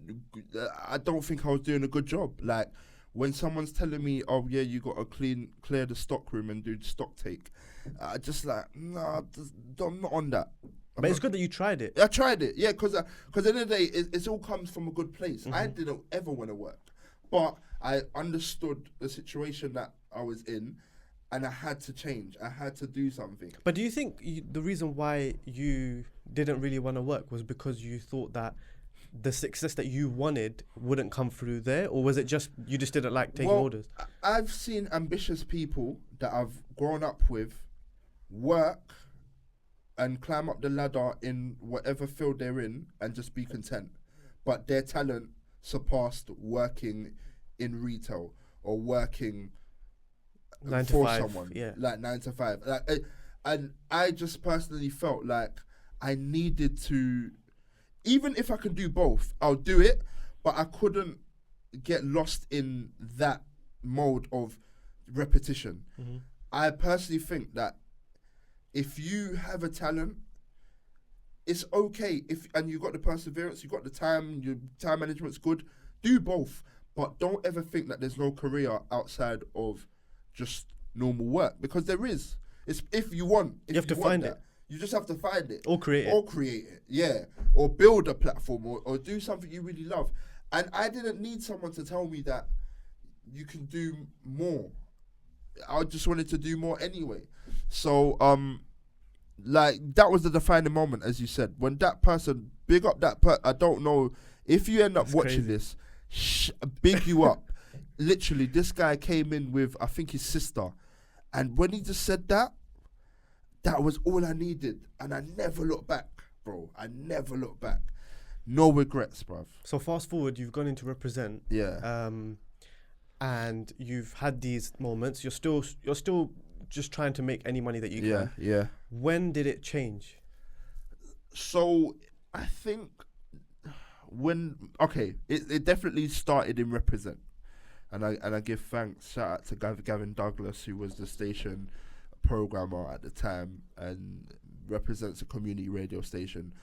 Speaker 2: I don't think I was doing a good job. Like when someone's telling me, "Oh yeah, you got to clear the stock room and do the stock take," I just like, nah, I'm not on that.
Speaker 1: But it's good that you tried it.
Speaker 2: I tried it, yeah, because at the end of the day, it all comes from a good place. Mm-hmm. I didn't ever want to work, but I understood the situation that I was in, and I had to change. I had to do something.
Speaker 1: But do you think the reason why you didn't really want to work was because you thought that the success that you wanted wouldn't come through there, or was it just you just didn't like taking orders?
Speaker 2: I've seen ambitious people that I've grown up with work and climb up the ladder in whatever field they're in and just be content. But their talent surpassed working in retail or working
Speaker 1: 9 to
Speaker 2: for
Speaker 1: 5,
Speaker 2: someone.
Speaker 1: Yeah.
Speaker 2: Like 9 to 5. And I just personally felt like I needed to, even if I can do both, I'll do it, but I couldn't get lost in that mode of repetition.
Speaker 1: Mm-hmm.
Speaker 2: I personally think that if you have a talent, it's okay. And you got the perseverance, you got the time, your time management's good, do both. But don't ever think that there's no career outside of just normal work, because there is. It's if you want. If
Speaker 1: you have to find it.
Speaker 2: You just have to find it.
Speaker 1: Or create
Speaker 2: it, yeah. Or build a platform or do something you really love. And I didn't need someone to tell me that you can do more. I just wanted to do more anyway. So, that was the defining moment, as you said. When that person, big up that I don't know, if you end up watching this, big you up. Literally, this guy came in with, I think, his sister. And when he just said that was all I needed. And I never looked back, bro. I never looked back. No regrets, bruv.
Speaker 1: So fast forward, you've gone into Represent.
Speaker 2: Yeah.
Speaker 1: And you've had these moments. You're still just trying to make any money that you can.
Speaker 2: Yeah.
Speaker 1: When did it change?
Speaker 2: So I think it definitely started in Represent, and I give thanks, shout out to Gavin Douglas, who was the station programmer at the time and represents a community radio station.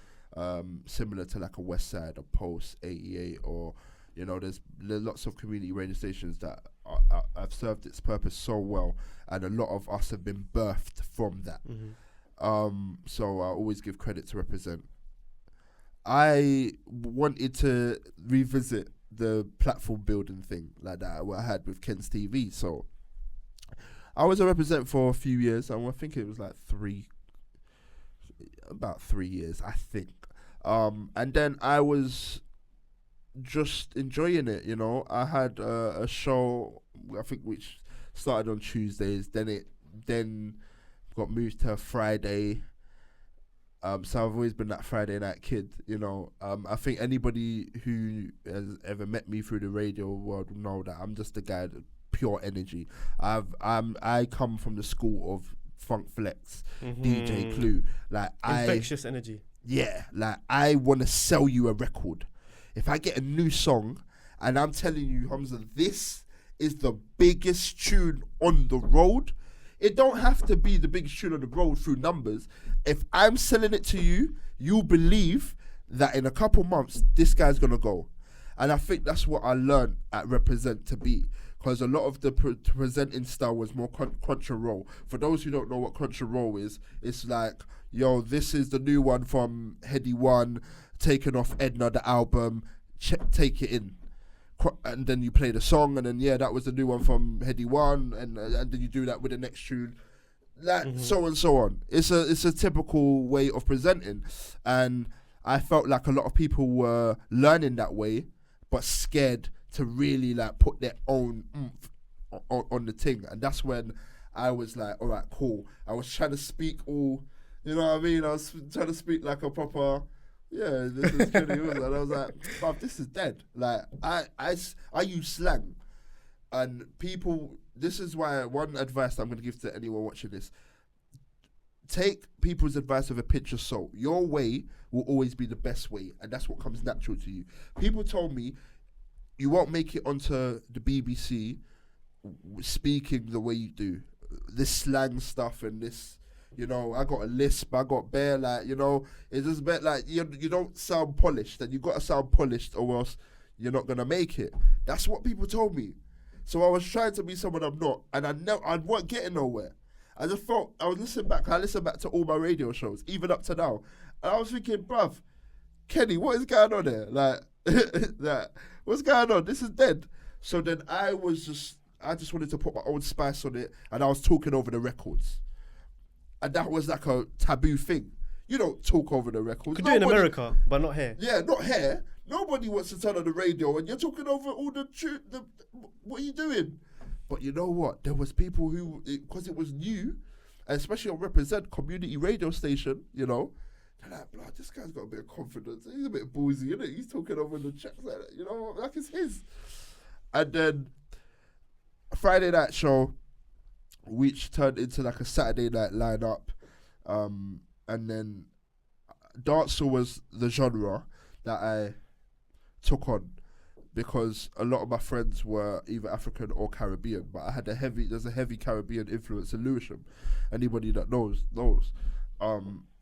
Speaker 2: similar to like a West Side, a Pulse, 88, or there's lots of community radio stations that have served its purpose so well, and a lot of us have been birthed from that. So I always give credit to Represent. I wanted to revisit the platform building thing like that what I had with Ken's TV. So I was a Represent for a few years, and I think it was like about 3 years, I think. And then I was just enjoying it, I had a show, I think, which started on Tuesdays, then got moved to a Friday. So I've always been that Friday night kid, I think anybody who has ever met me through the radio world will know that I'm just the guy that pure energy. I come from the school of Funk Flex, DJ Clue. Like
Speaker 1: infectious energy.
Speaker 2: Yeah, like I want to sell you a record. If I get a new song and I'm telling you, Humza, this is the biggest tune on the road, it don't have to be the biggest tune on the road through numbers. If I'm selling it to you, you'll believe that in a couple months, this guy's going to go. And I think that's what I learned at Represent to be. Because a lot of the presenting style was more crunch and roll. For those who don't know what crunch and roll is, it's like, yo, this is the new one from Heady One, taken off Edna, the album, take it in. And then you play the song, and then, that was the new one from Heady One, and then you do that with the next tune. So and so on. It's a typical way of presenting. And I felt like a lot of people were learning that way, but scared to really like put their own oomph on the thing. And that's when I was like, all right, cool. I was trying to speak all, you know what I mean? I was trying to speak like a proper, this is Kenny Humza. And I was like, bruv, this is dead. Like, I use slang. And people, this is why one advice that I'm going to give to anyone watching this, take people's advice with a pinch of salt. Your way will always be the best way, and that's what comes natural to you. People told me, you won't make it onto the BBC speaking the way you do. This slang stuff and this, I got a lisp, I got bare, like, it's just a bit like, you don't sound polished, and you got to sound polished or else you're not going to make it. That's what people told me. So I was trying to be someone I'm not, and I wasn't getting nowhere. I just felt, I listened back to all my radio shows, even up to now, and I was thinking, bruv, Kenny, what is going on there? Like, what's going on? This is dead. So then I just wanted to put my own spice on it, and I was talking over the records. And that was like a taboo thing. You don't talk over the records.
Speaker 1: Could do it in America, but not here.
Speaker 2: Yeah, not here. Nobody wants to turn on the radio, and you're talking over all the what are you doing? But you know what? There was people who, because it was new, especially on Represent community radio station, they're like, blood, this guy's got a bit of confidence. He's a bit boozy, isn't it? He's talking over the tracks like that, like it's his. And then a Friday night show, which turned into like a Saturday night lineup, and then dancehall was the genre that I took on, because a lot of my friends were either African or Caribbean, but I had there's a heavy Caribbean influence in Lewisham. Anybody that knows.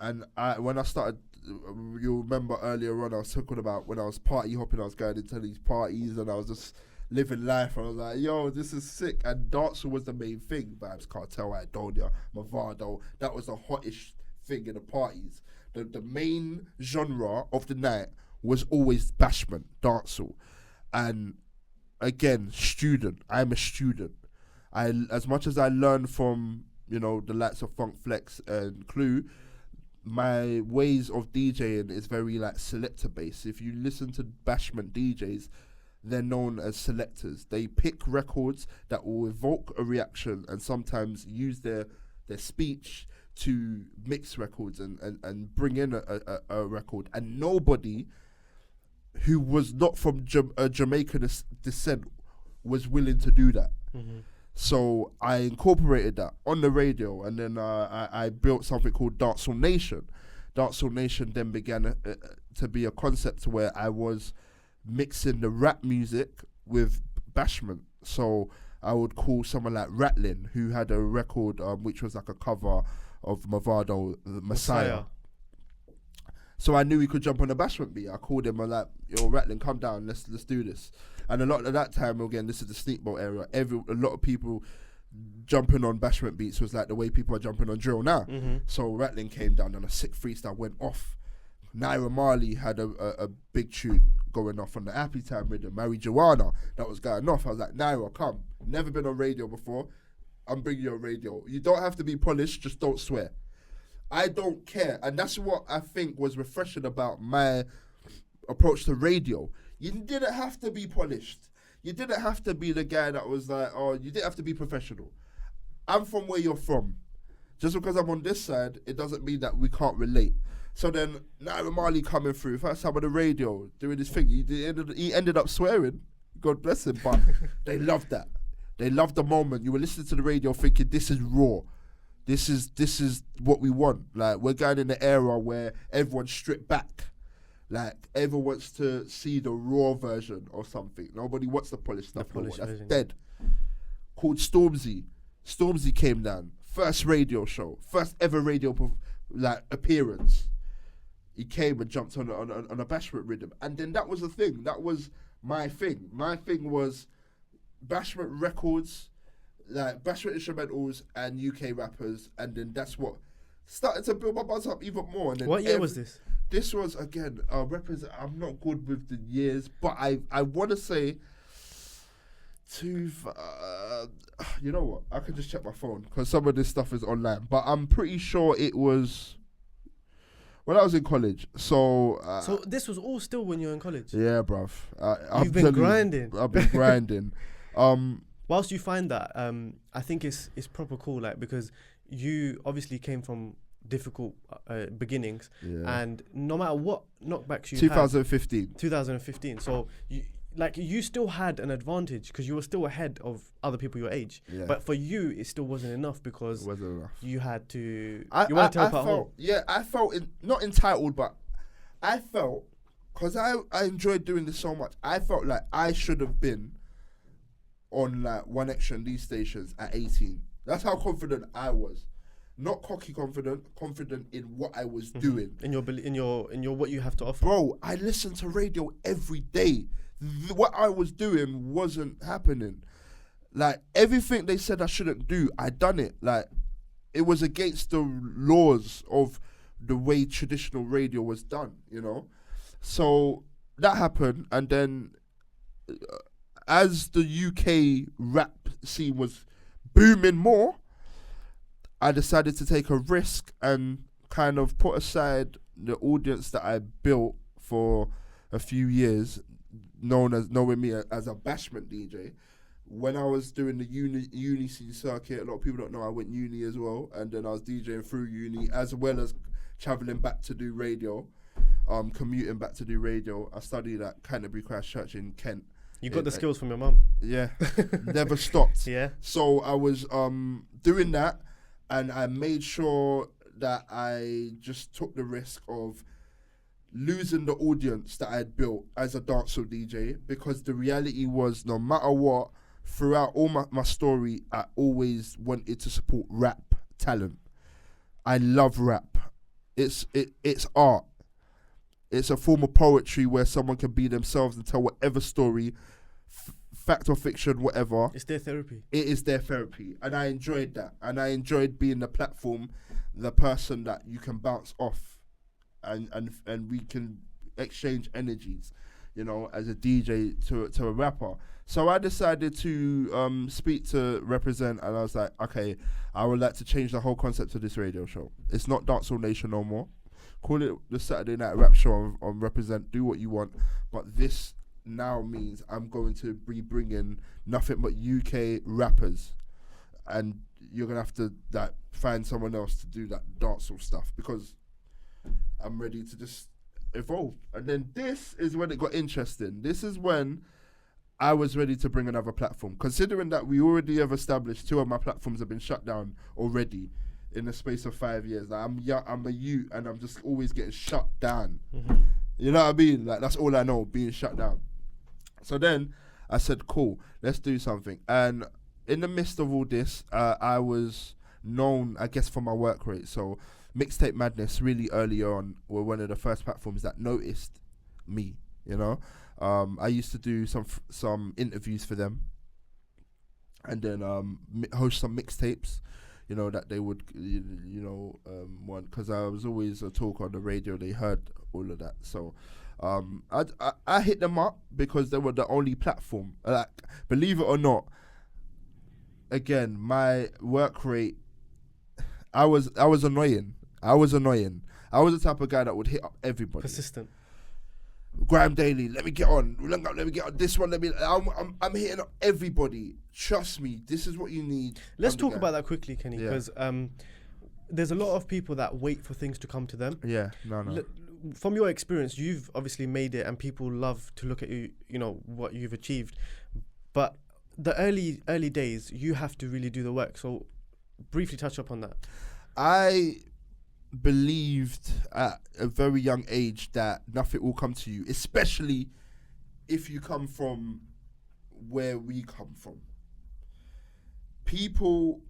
Speaker 2: And when I started, you'll remember earlier on, I was talking about when I was party hopping, I was going into these parties and I was just living life. I was like, yo, this is sick. And dancehall was the main thing. Vibes Cartel, Idonia, Mavado, that was the hottest thing in the parties. The main genre of the night was always bashment, dancehall. And again, I'm a student. As much as I learned from, the likes of Funk Flex and Clue, my ways of DJing is very like selector based. If you listen to bashment DJs, they're known as selectors. They pick records that will evoke a reaction and sometimes use their speech to mix records and bring in a record. And nobody who was not from Jamaican descent was willing to do that. Mm-hmm. So I incorporated that on the radio, and then I built something called Dancehall Nation. Dancehall Nation then began to be a concept where I was mixing the rap music with bashment. So I would call someone like Ratlin, who had a record which was like a cover of Mavado, Messiah. So I knew he could jump on the bashment beat. I called him. I'm like, yo, Rattling, come down. Let's do this. And a lot of that time, again, this is the sneak boat era. A lot of people jumping on bashment beats was like the way people are jumping on drill now. So Rattling came down and a sick freestyle went off. Naira Marley had a big tune going off on the Happy Time rhythm. Marijuana, that was going off. I was like, Naira, come. Never been on radio before. I'm bringing you on radio. You don't have to be polished, just don't swear. I don't care. And that's what I think was refreshing about my approach to radio. You didn't have to be polished. You didn't have to be the guy that was like, oh, you didn't have to be professional. I'm from where you're from. Just because I'm on this side, it doesn't mean that we can't relate. So then, Naira Marley coming through, first time on the radio, doing his thing. He ended up swearing. God bless him. But they loved that. They loved the moment. You were listening to the radio thinking, this is raw. This is what we want. Like, we're going in the era where everyone's stripped back. Like, everyone wants to see the raw version or something. Nobody wants the polished stuff. That's dead. Called Stormzy. Stormzy came down. First radio show. First ever radio appearance. He came and jumped on a bashment rhythm. And then that was the thing. That was my thing. My thing was bashment records, like bashment instrumentals and UK rappers. And then that's what started to build my buzz up even more. And then
Speaker 1: what year was this?
Speaker 2: This was, again, I'm not good with the years, but I want to say, you know what? I can just check my phone because some of this stuff is online. But I'm pretty sure it was when I was in college. So
Speaker 1: this was all still when you were in college?
Speaker 2: Yeah, bruv.
Speaker 1: You've been grinding.
Speaker 2: I've been grinding.
Speaker 1: Whilst you find that, I think it's proper cool, like, because you obviously came from difficult beginnings, and no matter what knockbacks you 2015. So you still had an advantage because you were still ahead of other people your age. Yeah. But for you, it still wasn't enough because you had to. You wanted to help at home.
Speaker 2: Yeah, I felt not entitled, but I felt because I enjoyed doing this so much. I felt like I should have been on like One Extra and these stations at 18. That's how confident I was. Not cocky confident in what I was doing.
Speaker 1: In your what you have to offer.
Speaker 2: Bro, I listened to radio every day. What I was doing wasn't happening. Like, everything they said I shouldn't do, I done it. Like, it was against the laws of the way traditional radio was done, you know? So that happened, and then as the UK rap scene was booming more, I decided to take a risk and kind of put aside the audience that I built for a few years, knowing me as a bashment DJ. When I was doing the uni scene circuit, a lot of people don't know I went uni as well, and then I was DJing through uni as well as travelling back to do radio, commuting back to do radio. I studied at Canterbury Christ Church in Kent.
Speaker 1: You got the skills from your mum.
Speaker 2: Yeah, never stopped.
Speaker 1: Yeah.
Speaker 2: So I was doing that, and I made sure that I just took the risk of losing the audience that I had built as a dancehall DJ, because the reality was, no matter what, throughout all my story, I always wanted to support rap talent. I love rap. It's art. It's a form of poetry where someone can be themselves and tell whatever story, fact or fiction, whatever.
Speaker 1: It's their therapy.
Speaker 2: It is their therapy. And I enjoyed that. And I enjoyed being the platform, the person that you can bounce off and we can exchange energies, you know, as a DJ to a rapper. So I decided to speak to Represent, and I was like, okay, I would like to change the whole concept of this radio show. It's not Dancehall Nation no more. Call it the Saturday Night Rap Show on Represent. Do what you want. But this now means I'm going to be bringing nothing but UK rappers, and you're going to have to find someone else to do that dancehall stuff, because I'm ready to just evolve. And then this is when it got interesting. This is when I was ready to bring another platform, considering that we already have established 2 of my platforms have been shut down already in the space of 5 years. Like, I'm a youth, and I'm just always getting shut down. Mm-hmm. You know what I mean? Like, that's all I know, being shut down. So then I said, cool, let's do something. And in the midst of all this, I was known, I guess, for my work rate. So Mixtape Madness really early on were one of the first platforms that noticed me, you know. I used to do some interviews for them, and then host some mixtapes, you know, that they would, want, because I was always a talk on the radio. They heard all of that, so I hit them up because they were the only platform. Like, believe it or not, again, my work rate, I was annoying. I was the type of guy that would hit up everybody.
Speaker 1: Persistent.
Speaker 2: Grime Daily, let me get on. Let me get on this one. I'm hitting up everybody. Trust me, this is what you need.
Speaker 1: Let's talk about that quickly, Kenny, because there's a lot of people that wait for things to come to them.
Speaker 2: Yeah, no.
Speaker 1: From your experience, you've obviously made it, and people love to look at you, you know, what you've achieved. But the early days, you have to really do the work. So briefly touch upon that.
Speaker 2: I believed at a very young age that nothing will come to you, especially if you come from where we come from. People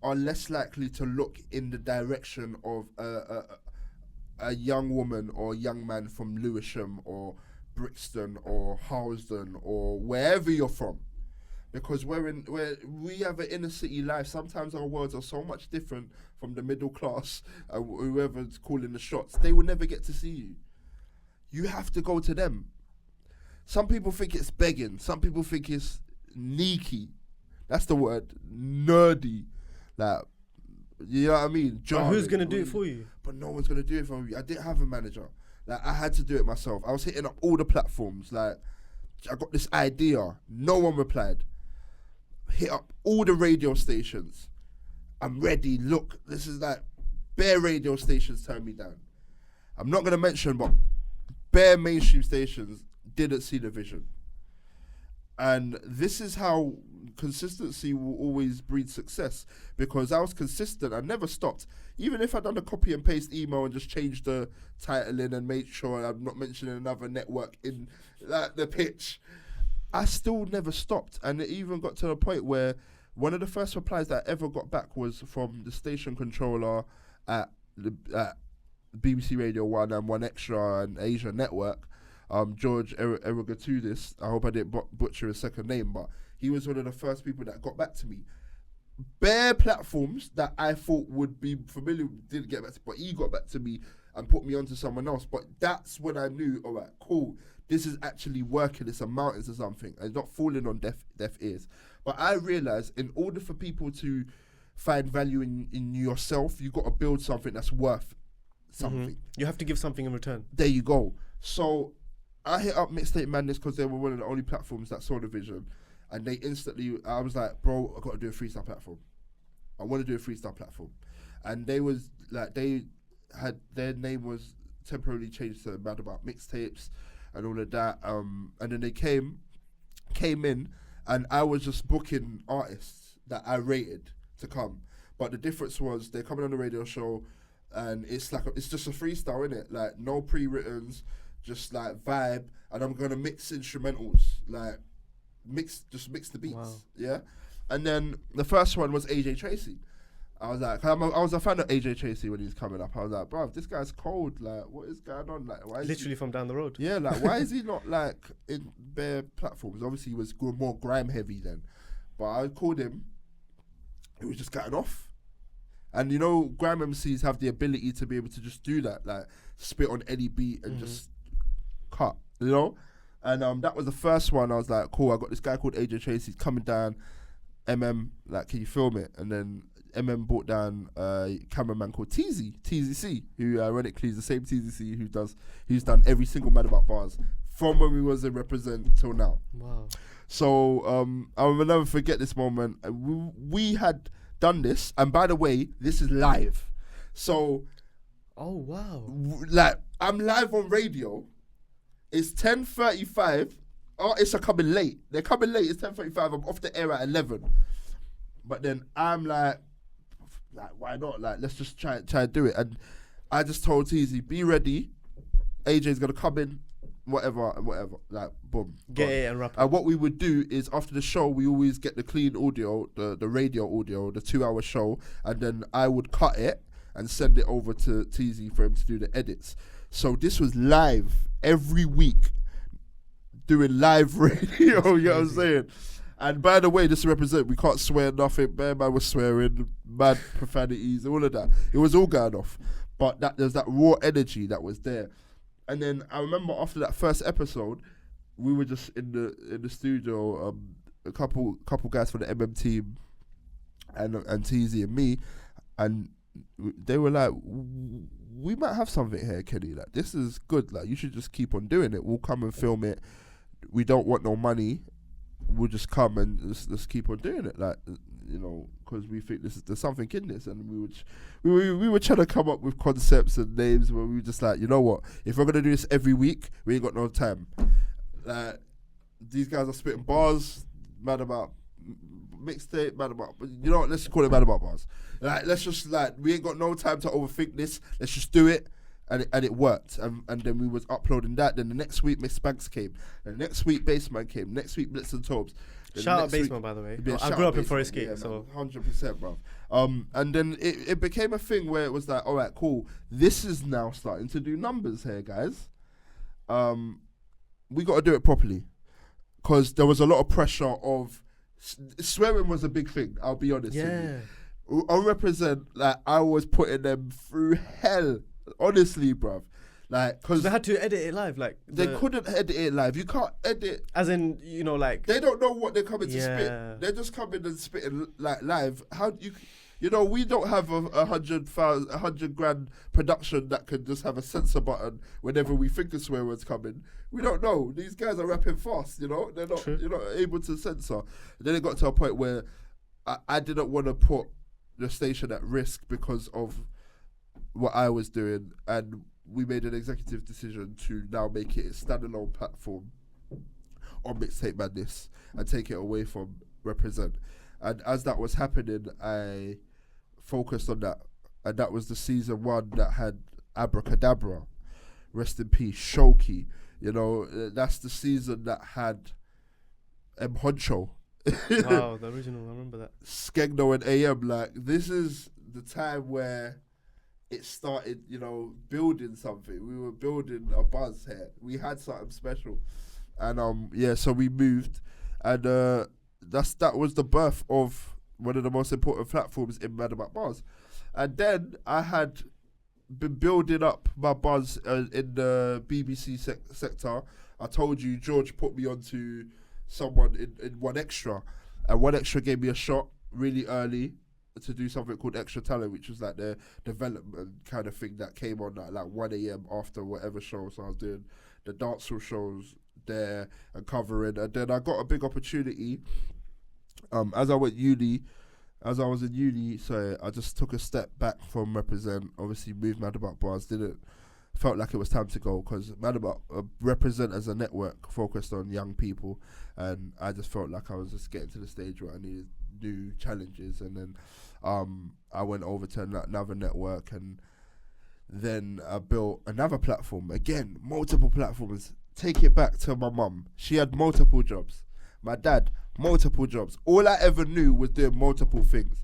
Speaker 2: are less likely to look in the direction of a young woman or young man from Lewisham or Brixton or Harlesden or wherever you're from, because we have an inner city life. Sometimes our worlds are so much different from the middle class, whoever's calling the shots. They will never get to see you. You have to go to them. Some people think it's begging. Some people think it's sneaky. That's the word, nerdy. Like, you know what I mean?
Speaker 1: But who's gonna do it for you?
Speaker 2: But no one's gonna do it for you. I didn't have a manager. Like, I had to do it myself. I was hitting up all the platforms. Like, I got this idea. No one replied. Hit up all the radio stations. I'm ready. Look, this is like bare radio stations turn me down. I'm not gonna mention, but bare mainstream stations didn't see the vision. And this is how consistency will always breed success, because I was consistent. I never stopped. Even if I'd done a copy and paste email and just changed the title in and made sure I'm not mentioning another network in like the pitch, I still never stopped. And it even got to the point where one of the first replies that I ever got back was from the station controller at BBC Radio 1 and 1 Extra and Asia Network, George Erogatudis. I hope I didn't butcher his second name, but he was one of the first people that got back to me. Bare platforms that I thought would be familiar didn't get back to me, but he got back to me and put me onto someone else. But that's when I knew, all right, cool, this is actually working. It's amounting to something. It's not falling on deaf ears. But I realized in order for people to find value in yourself, you got to build something that's worth something.
Speaker 1: Mm-hmm. You have to give something in return.
Speaker 2: There you go. So I hit up Mixtape Madness because they were one of the only platforms that saw the vision. And they instantly, I was like, bro, I got to do a freestyle platform. I want to do a freestyle platform. And they was like, they had, their name was temporarily changed to Mad About Mixtapes and all of that. And then they came in, and I was just booking artists that I rated to come. But the difference was they're coming on the radio show, and it's like it's just a freestyle, innit? Like, no pre-writtens, just like vibe, and I'm gonna mix instrumentals, like mix the beats. Wow. Yeah. And then the first one was AJ Tracy. I was like, I was a fan of AJ Tracy when he was coming up. I was like, bro, this guy's cold. Like, what is going on? Like, why is
Speaker 1: literally from down the road?
Speaker 2: Yeah, like, why is he not like in bare platforms? Obviously, he was more grime heavy then. But I called him. He was just getting off. And you know, grime MCs have the ability to be able to just do that, like spit on any beat and just cut, you know. And that was the first one. I was like, cool, I got this guy called AJ Tracy coming down. Like, can you film it? And then brought down a cameraman called TZC, who ironically is the same TZC who's done every single Mad About Bars from when we was in Represent till now.
Speaker 1: Wow.
Speaker 2: So I will never forget this moment. We had done this, and by the way, this is live. So,
Speaker 1: oh wow,
Speaker 2: like, I'm live on radio. It's 10:35. Artists are coming late. They're coming late. It's 10:35. I'm off the air at 11. But then I'm like, why not? Like, let's just try to do it. And I just told Teezy, be ready. AJ's gonna come in, whatever. Like, boom.
Speaker 1: Get it and wrap it.
Speaker 2: And what we would do is after the show, we always get the clean audio, the radio audio, the 2-hour show, and then I would cut it and send it over to TZ for him to do the edits. So this was live every week, doing live radio, you know what I'm saying? And by the way, just to represent, we can't swear nothing. Man was swearing, mad profanities, all of that. It was all going off. But there's that raw energy that was there. And then I remember after that first episode, we were just in the studio, a couple guys from the MM team and TZ and me, and they were like, we might have something here, Kenny. Like, this is good. Like, you should just keep on doing it. We'll come and film it. We don't want no money. We'll just come and just keep on doing it, like, you know, because we think there's something in this, and we were trying to come up with concepts and names where we were just like, you know what, if we're gonna do this every week, we ain't got no time. Like, these guys are spitting bars, mad about mixtape, mad about, you know what, let's call it mad about bars. Like, let's just, like, we ain't got no time to overthink this. Let's just do it. And it worked, and then we was uploading that. Then the next week, Miss Banks came. The next week, Bassman came. Next week, Blitz and Tobes.
Speaker 1: Shout out Bassman, by the way. I grew up in Forest Gate, so
Speaker 2: 100%, bro. And then it became a thing where it was like, all right, cool. This is now starting to do numbers here, guys. We got to do it properly, because there was a lot of pressure of swearing was a big thing. I'll be honest.
Speaker 1: Yeah.
Speaker 2: I represent, like, I was putting them through hell. Honestly, bruv. Like, because
Speaker 1: they had to edit it live. Like,
Speaker 2: they couldn't edit it live. You can't edit.
Speaker 1: As in, you know, like,
Speaker 2: they don't know what they're coming to spit. They're just coming and spitting, like, live. How you know, we don't have a 100 grand production that can just have a censor button whenever we think a swear word's coming. We don't know. These guys are rapping fast, you know. They're not. True. You're not able to censor. And then it got to a point where I didn't want to put the station at risk because of what I was doing, and we made an executive decision to now make it a standalone platform on Mixtape Madness and take it away from Represent. And as that was happening, I focused on that, and that was the season 1 that had Abracadabra, rest in peace, Shoki. You know, that's the season that had M Honcho.
Speaker 1: Wow, the original, I remember that.
Speaker 2: Skegno and AM, like, this is the time where it started, you know, building something. We were building a buzz here. We had something special. And so we moved, and that was the birth of one of the most important platforms in Mad About Bars. And then I had been building up my buzz in the BBC sector. I told you George put me onto someone in One Extra, and One Extra gave me a shot really early to do something called Extra Talent, which was like the development kind of thing that came on at like 1 a.m. after whatever show. So I was doing the dancehall shows there and covering, and then I got a big opportunity as I was in uni, so I just took a step back from Represent, obviously moved Mad About Bars, felt like it was time to go, because Mad About Represent as a network focused on young people, and I just felt like I was just getting to the stage where I needed new challenges. And then I went over to another network, and then I built another platform, again, multiple platforms. Take it back to my mum. She had multiple jobs. My dad, multiple jobs. All I ever knew was doing multiple things,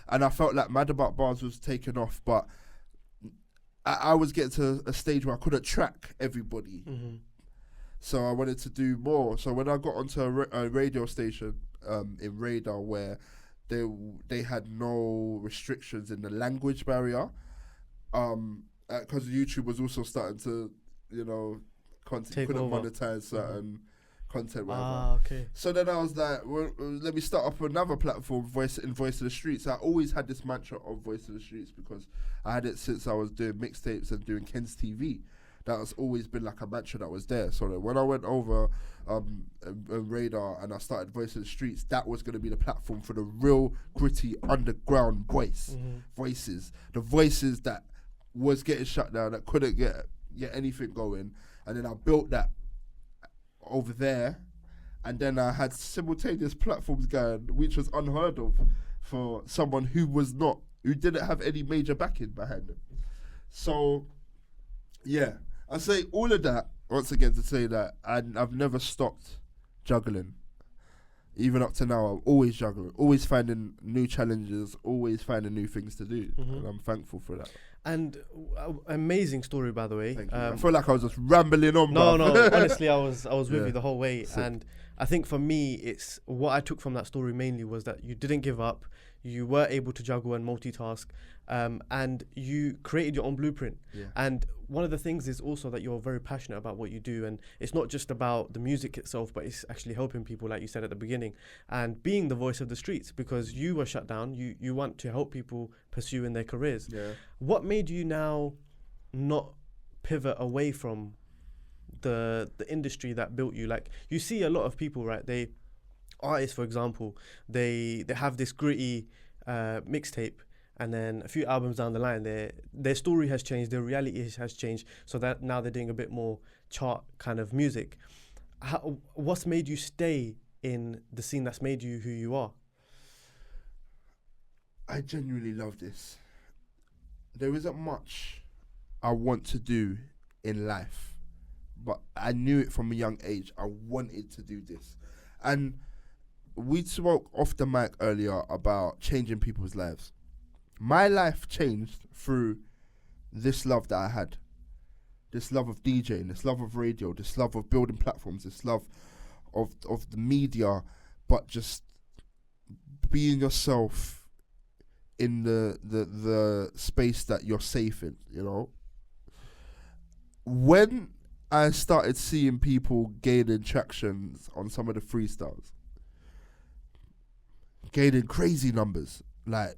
Speaker 2: and I felt like Mad About Bars was taking off, but I was getting to a stage where I couldn't track everybody. Mm-hmm. So I wanted to do more. So when I got onto a radio station in Radar, where they had no restrictions in the language barrier, because YouTube was also starting to, you know, couldn't monetize certain content, whatever.
Speaker 1: Okay.
Speaker 2: So then I was like, well, let me start up another platform, Voice of the Streets. I always had this mantra of Voice of the Streets because I had it since I was doing mixtapes and doing Ken's TV. That has always been like a mantra that was there. So that when I went over Radar and I started Voice of the Streets, that was going to be the platform for the real gritty underground voices, the voices that was getting shut down, that couldn't get anything going. And then I built that over there, and then I had simultaneous platforms going, which was unheard of for someone who didn't have any major backing behind them. So yeah, I say all of that once again to say that I've never stopped juggling. even up to now, I'm always juggling, always finding new challenges, always finding new things to do, and I'm thankful for that.
Speaker 1: And amazing story, by the way.
Speaker 2: I feel like I was just rambling on.
Speaker 1: No, honestly, I was with you the whole way.
Speaker 2: Sick.
Speaker 1: And I think for me, it's what I took from that story mainly was that you didn't give up. You were able to juggle and multitask, and you created your own blueprint.
Speaker 2: Yeah.
Speaker 1: And one of the things is also that you're very passionate about what you do, and it's not just about the music itself, but it's actually helping people, like you said at the beginning, and being the voice of the streets, because you were shut down. You want to help people pursue in their careers.
Speaker 2: Yeah.
Speaker 1: What made you now not pivot away from the industry that built you? Like, you see a lot of people, right? Artists, for example, they have this gritty mixtape, and then a few albums down the line, their story has changed, their reality has changed, so that now they're doing a bit more chart kind of music. What's made you stay in the scene that's made you who you are?
Speaker 2: I genuinely love this. There isn't much I want to do in life, but I knew it from a young age. I wanted to do this. And we spoke off the mic earlier about changing people's lives. My life changed through this love that I had. This love of DJing, this love of radio, this love of building platforms, this love of the media, but just being yourself in the space that you're safe in, you know? When I started seeing people gaining tractions on some of the freestyles, gaining crazy numbers, like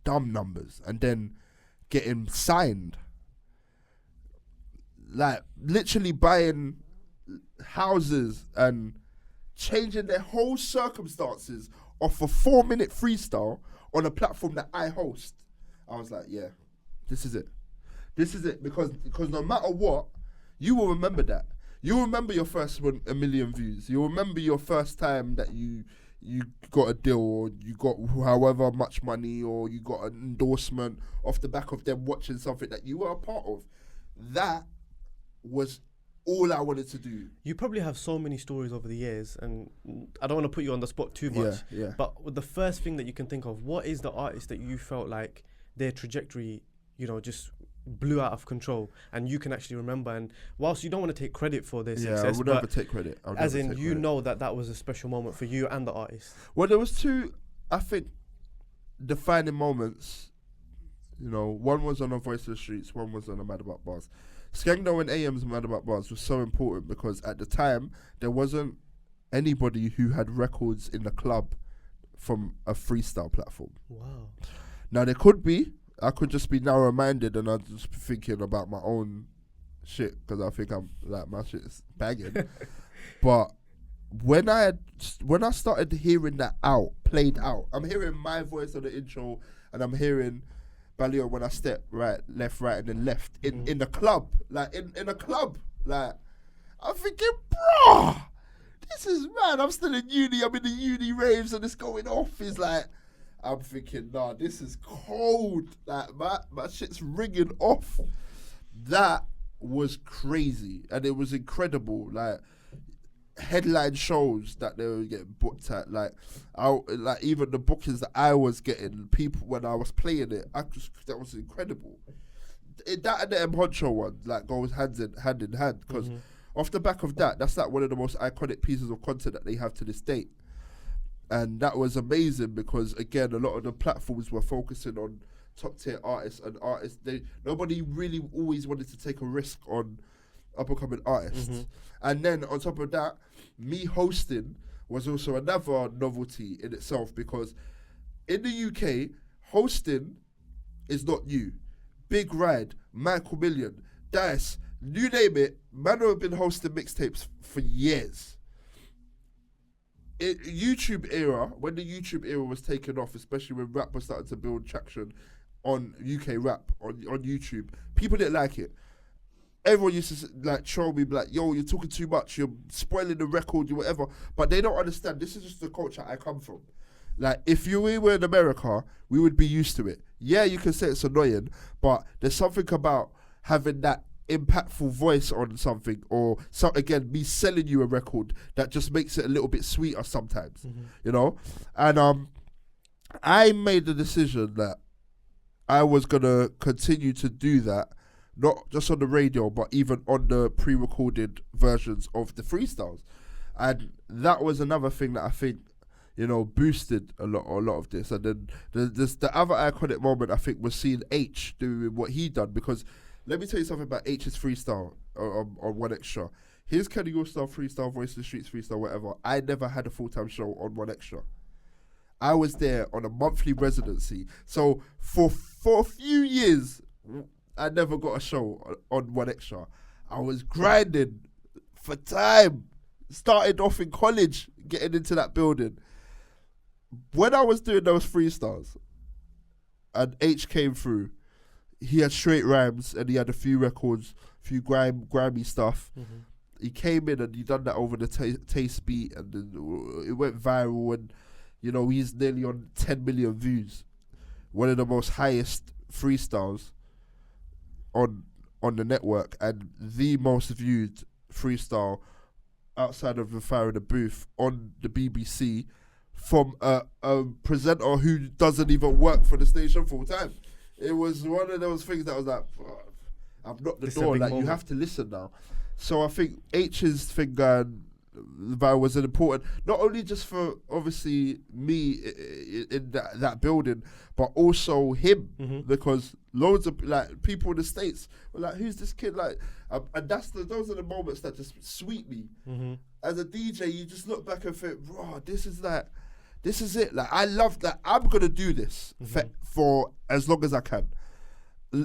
Speaker 2: dumb numbers, and then getting signed, like literally buying houses and changing their whole circumstances off a 4-minute freestyle on a platform that I host, I was like, yeah, this is it. This is it, because no matter what, you will remember that. You'll remember your first 1 million views. You'll remember your first time that you got a deal, or you got however much money, or you got an endorsement off the back of them watching something that you were a part of. That was all I wanted to do.
Speaker 1: You probably have so many stories over the years, and I don't want to put you on the spot too much,
Speaker 2: yeah.
Speaker 1: But the first thing that you can think of, what is the artist that you felt like their trajectory, just blew out of control, and you can actually remember? And whilst you don't want to take credit for their success,
Speaker 2: I would never take credit.
Speaker 1: As in, you know that was a special moment for you and the artist.
Speaker 2: Well, there was two, I think, defining moments. One was on A Voice of the Streets, one was on a Mad About Bars. Skengdo and AM's Mad About Bars was so important because at the time there wasn't anybody who had records in the club from a freestyle platform.
Speaker 1: Wow.
Speaker 2: Now there could be. I could just be narrow-minded and I'd just be thinking about my own shit because I think I'm like, my shit is banging. But when I started hearing that played out, I'm hearing my voice on the intro, and I'm hearing Balio when I step right, and then left in the club, like in a club, like I'm thinking, bro, this is mad. I'm still in uni. I'm in the uni raves and it's going off. It's like, I'm thinking, nah, this is cold. Like my shit's ringing off. That was crazy, and it was incredible. Like headline shows that they were getting booked at, like even the bookings that I was getting, people when I was playing it, that was incredible. That and the M Honcho one like goes hand in hand because off the back of that's like one of the most iconic pieces of content that they have to this date, and that was amazing because again a lot of the platforms were focusing on top tier artists, and nobody really always wanted to take a risk on up-and-coming artists. And then on top of that, me hosting was also another novelty in itself because in the UK, hosting is not new. Big Ride, Michael Million, Dice, you name it, man have been hosting mixtapes for years. YouTube era, when the YouTube era was taken off, especially when rap was starting to build traction on UK rap, on YouTube, people didn't like it. Everyone used to like troll me, like, yo, you're talking too much, you're spoiling the record, you whatever. But they don't understand, this is just the culture I come from. Like, if we were in America, we would be used to it. Yeah, you can say it's annoying, but there's something about having that impactful voice on something, or so again, me selling you a record that just makes it a little bit sweeter sometimes, you know. And I made the decision that I was gonna continue to do that, not just on the radio, but even on the pre-recorded versions of the freestyles. And that was another thing that I think, you know, boosted a lot of this. And then the other iconic moment, I think, was seeing H doing what he done. Because let me tell you something about H's freestyle on One Extra. His Kenny All-Star freestyle, Voice of the Streets freestyle, whatever. I never had a full-time show on One Extra. I was there on a monthly residency. So for a few years, I never got a show on One Extra. I was grinding for time. Started off in college, getting into that building. When I was doing those freestyles, and H came through, he had straight rhymes and he had a few records, few grimy stuff. He came in and he done that over the taste beat, and then it went viral, and you know, he's nearly on 10 million views. One of the most highest freestyles on the network, and the most viewed freestyle outside of the Fire in the Booth on the BBC from a presenter who doesn't even work for the station full time. It was one of those things that was like, I've knocked the door, like, you have to listen now. So I think H's thing going viral was an important, not only just for obviously me in that building, but also him, because loads of like people in the States were like, who's this kid, like, and those are the moments that just sweet me. As a DJ, you just look back and think, bro, this is it. Like, I love that. I'm gonna do this for as long as I can.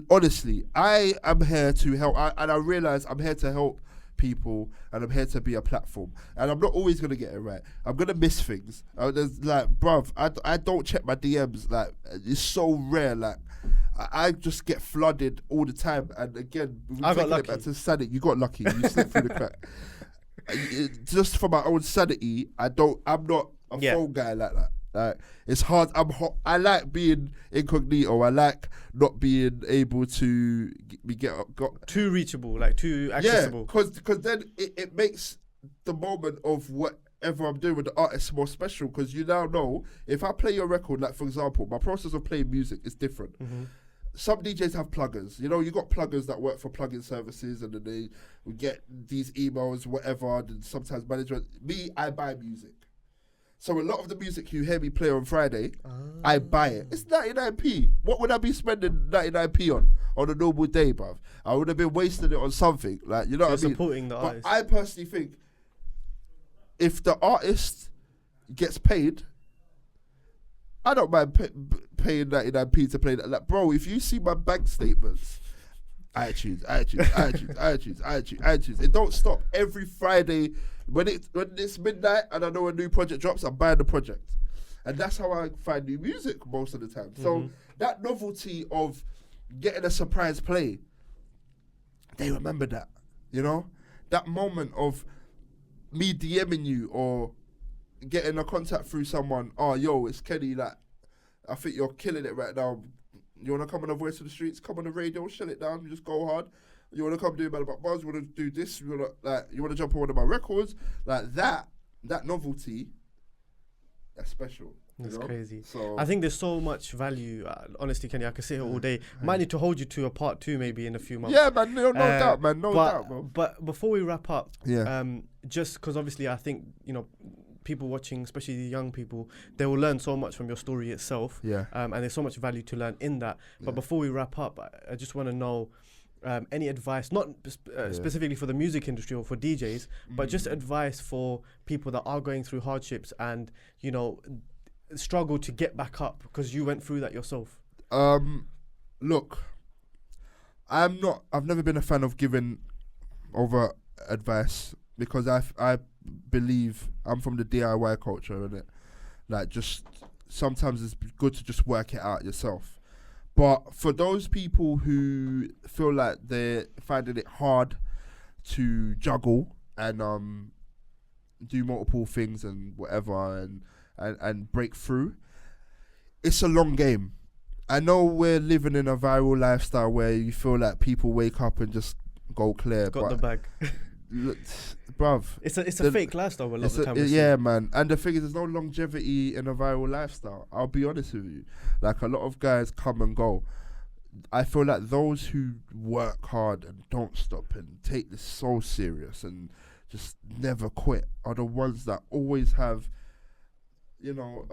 Speaker 2: Honestly, I am here to help, and I realize I'm here to help people, and I'm here to be a platform, and I'm not always gonna get it right. I'm gonna miss things. There's like, bruv, I don't check my DMs. Like, it's so rare. Like, I just get flooded all the time. And again,
Speaker 1: I got lucky.
Speaker 2: Back to sanity. You got lucky. You slipped through the crack. Just for my own sanity, I'm not a phone guy like that. Like, it's hard. I like being incognito. I like not being able to got
Speaker 1: too reachable, like too accessible.
Speaker 2: Yeah, because then it makes the moment of whatever I'm doing with the artist more special. Because you now know, if I play your record, like for example, my process of playing music is different. Some DJs have pluggers. You know, you got pluggers that work for plugin services, and then they get these emails, whatever, and sometimes management. Me, I buy music. So a lot of the music you hear me play on Friday, I buy it. It's 99p. What would I be spending 99p on a normal day, bruv? I would have been wasting it on something. Like, you know what I mean?
Speaker 1: Supporting the artist.
Speaker 2: I personally think if the artist gets paid, I don't mind paying 99p to play that. Like, bro, if you see my bank statements, iTunes. It don't stop. Every Friday, when it's midnight and I know a new project drops, I'm buying the project. And that's how I find new music most of the time. So that novelty of getting a surprise play, they remember that, you know? That moment of me DMing you or getting a contact through someone, oh, yo, it's Kenny, like, I think you're killing it right now. You want to come on the Voice of the Streets, come on the radio, shut it down, just go hard. You want to come do Mad About Buzz, you want to do this, you want to jump on one of my records. Like, that novelty, that's special.
Speaker 1: That's crazy.
Speaker 2: So
Speaker 1: I think there's so much value. Honestly, Kenny, I could sit here all day. Might need to hold you to a part 2 maybe in a few months.
Speaker 2: Yeah, man, no doubt, man, no doubt, bro.
Speaker 1: But before we wrap up, just because obviously I think, you know, people watching, especially the young people, they will learn so much from your story itself. And there's so much value to learn in that. But before we wrap up, I just want to know any advice, not specifically for the music industry or for DJs, but just advice for people that are going through hardships and, you know, struggle to get back up, because you went through that yourself.
Speaker 2: Look, I've never been a fan of giving over advice, because I believe I'm from the DIY culture, innit? Like, just sometimes it's good to just work it out yourself. But for those people who feel like they're finding it hard to juggle and do multiple things and whatever and break through, it's a long game. I know we're living in a viral lifestyle where you feel like people wake up and just go clear.
Speaker 1: Got the bag.
Speaker 2: Bruv.
Speaker 1: It's a fake lifestyle a lot of the time.
Speaker 2: Yeah, man. And the thing is, there's no longevity in a viral lifestyle. I'll be honest with you. Like, a lot of guys come and go. I feel like those who work hard and don't stop and take this so serious and just never quit are the ones that always have, you know,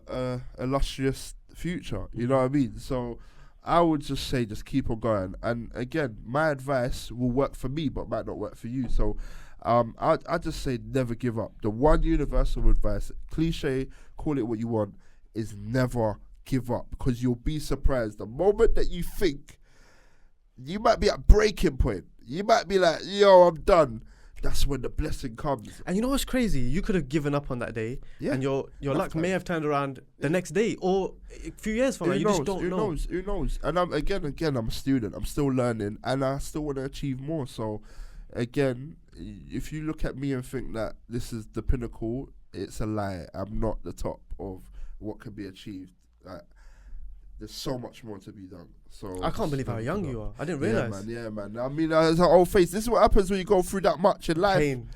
Speaker 2: a illustrious future. You know what I mean? So I would just say just keep on going. And again, my advice will work for me but might not work for you. So I just say never give up. The one universal advice, cliche, call it what you want, is never give up, because you'll be surprised. The moment that you think you might be at breaking point, you might be like, yo, I'm done, that's when the blessing comes.
Speaker 1: And you know what's crazy? You could have given up on that day, and your luck may have turned around the next day or a few years from now. You just don't know.
Speaker 2: Who knows? And I'm I'm a student. I'm still learning, and I still want to achieve more. So, again, if you look at me and think that this is the pinnacle, it's a lie. I'm not the top of what can be achieved. There's so much more to be done. So
Speaker 1: I can't believe how young you are. I didn't realize.
Speaker 2: Yeah, man. I mean, it's an old face. This is what happens when you go through that much in life.
Speaker 1: Pain.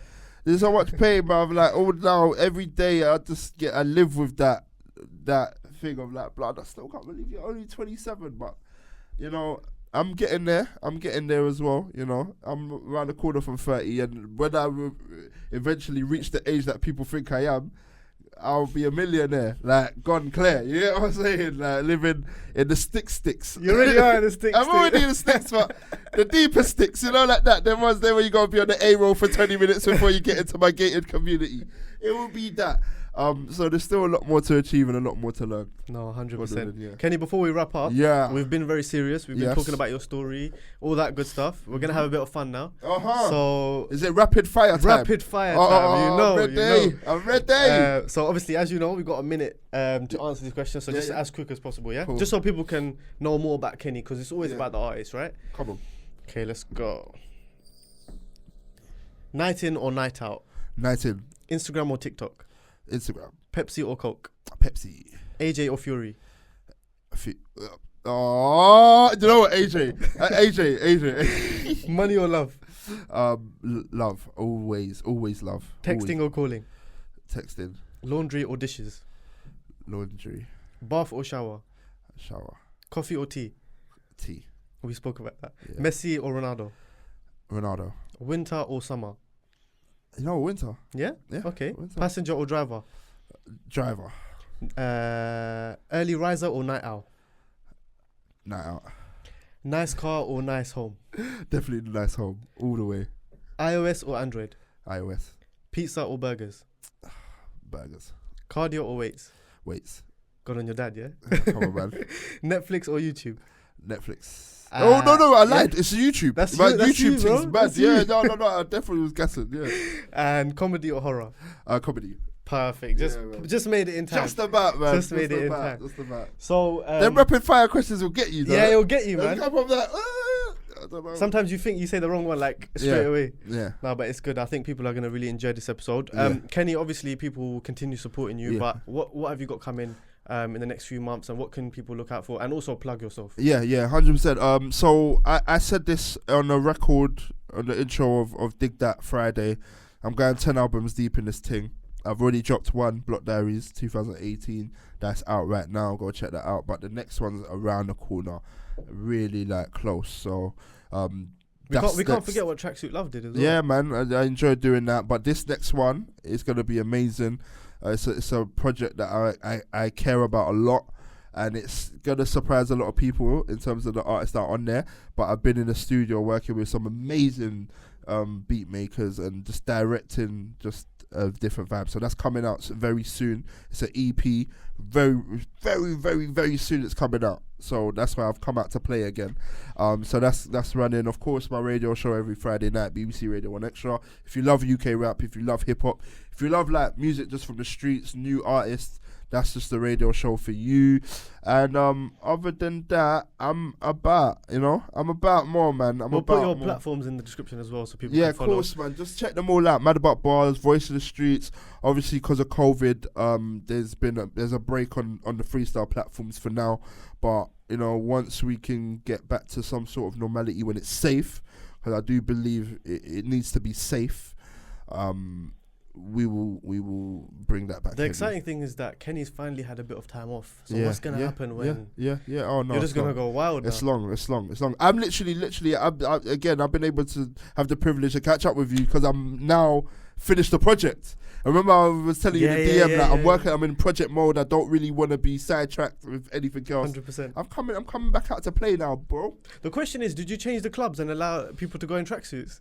Speaker 2: There's so much pain, man. Like, now, every day, I live with that thing of like, blood. I still can't believe you're only 27, but you know, I'm getting there. I'm getting there as well. You know, I'm around the corner from 30, and when I eventually reach the age that people think I am, I'll be a millionaire, like, gone clear. You know what I'm saying? Like, living in the sticks.
Speaker 1: You already are in the sticks.
Speaker 2: I'm already in the sticks, but the deeper sticks, you know, like that. Them ones there where you gotta be on the A roll for 20 minutes before you get into my gated community. It will be that. So there's still a lot more to achieve and a lot more to learn.
Speaker 1: No, 100%. Kenny, before we wrap up, we've been very serious. We've been talking about your story, all that good stuff. We're going to have a bit of fun now. So
Speaker 2: is it rapid fire time?
Speaker 1: Rapid fire time,
Speaker 2: I'm ready.
Speaker 1: So obviously, as you know, we've got a minute to answer these questions. So just as quick as possible, yeah? Cool. Just so people can know more about Kenny, because it's always about the artist, right?
Speaker 2: Come on.
Speaker 1: Okay, let's go. Night in or night out?
Speaker 2: Night in.
Speaker 1: Instagram or TikTok?
Speaker 2: Instagram.
Speaker 1: Pepsi or Coke?
Speaker 2: Pepsi.
Speaker 1: AJ or Fury?
Speaker 2: Oh, do you know what? AJ.
Speaker 1: Money or love?
Speaker 2: Love. Always love.
Speaker 1: Texting or calling?
Speaker 2: Texting.
Speaker 1: Laundry or dishes?
Speaker 2: Laundry.
Speaker 1: Bath or shower?
Speaker 2: Shower.
Speaker 1: Coffee or tea?
Speaker 2: Tea.
Speaker 1: We spoke about that. Yeah. Messi or Ronaldo?
Speaker 2: Ronaldo.
Speaker 1: Winter or summer?
Speaker 2: You know, winter.
Speaker 1: Yeah? Okay. Winter. Passenger or driver?
Speaker 2: Driver.
Speaker 1: Early riser or night owl?
Speaker 2: Night out.
Speaker 1: Nice car or nice home?
Speaker 2: Definitely nice home, all the way.
Speaker 1: iOS or Android?
Speaker 2: iOS.
Speaker 1: Pizza or burgers?
Speaker 2: Burgers.
Speaker 1: Cardio or weights?
Speaker 2: Weights.
Speaker 1: Got on your dad, yeah?
Speaker 2: Come on, man.
Speaker 1: Netflix or YouTube?
Speaker 2: Netflix. Oh, no, I lied. It's YouTube.
Speaker 1: That's
Speaker 2: YouTube
Speaker 1: bro.
Speaker 2: things, bad. Yeah, no, I definitely was guessing, yeah.
Speaker 1: And comedy or horror?
Speaker 2: Comedy.
Speaker 1: Perfect. Just made it in time.
Speaker 2: Just about, man.
Speaker 1: Just made it in time.
Speaker 2: Just about.
Speaker 1: So
Speaker 2: them rapid fire questions will get you, though.
Speaker 1: Yeah, it'll get you, man.
Speaker 2: Come from that. I don't know.
Speaker 1: Sometimes you think you say the wrong one, like, straight away.
Speaker 2: Yeah.
Speaker 1: No, but it's good. I think people are going to really enjoy this episode. Kenny, obviously people will continue supporting you, but what have you got coming in the next few months, and what can people look out for? And also plug yourself. Yeah,
Speaker 2: 100%. So I said this on a record on the intro of Dig That Friday. I'm going 10 albums deep in this thing. I've already dropped one, Block Diaries 2018. That's out right now. Go check that out. But the next one's around the corner, really like close. So
Speaker 1: we can't forget what Tracksuit Love did as well.
Speaker 2: Yeah, man, I enjoyed doing that. But this next one is gonna be amazing. It's a project that I care about a lot, and it's gonna surprise a lot of people in terms of the artists that are on there. But I've been in the studio working with some amazing beat makers and just directing different vibes. So that's coming out very soon. It's an EP, very, very, very, very soon it's coming out. So that's why I've come out to play again. So that's running. Of course, my radio show every Friday night, BBC Radio 1 Extra. If you love UK rap, if you love hip hop, if you love like music just from the streets, new artists, that's just the radio show for you. And other than that, I'm about more, man.
Speaker 1: We'll put your platforms in the description as well, so people can follow.
Speaker 2: Yeah, of course, man. Just check them all out. Mad About Bars, Voice of the Streets. Obviously, because of COVID, there's a break on the freestyle platforms for now. But once we can get back to some sort of normality when it's safe, because I do believe it needs to be safe. We will bring that back.
Speaker 1: The exciting thing is that Kenny's finally had a bit of time off. So what's gonna happen when?
Speaker 2: Yeah. Oh no,
Speaker 1: you're just gonna go wild.
Speaker 2: It's long. I'm literally. I've been able to have the privilege to catch up with you because I'm now finished the project. I remember I was telling you in the DM that I'm working. I'm in project mode. I don't really want to be sidetracked with anything else.
Speaker 1: 100%.
Speaker 2: I'm coming back out to play now, bro.
Speaker 1: The question is, did you change the clubs and allow people to go in tracksuits?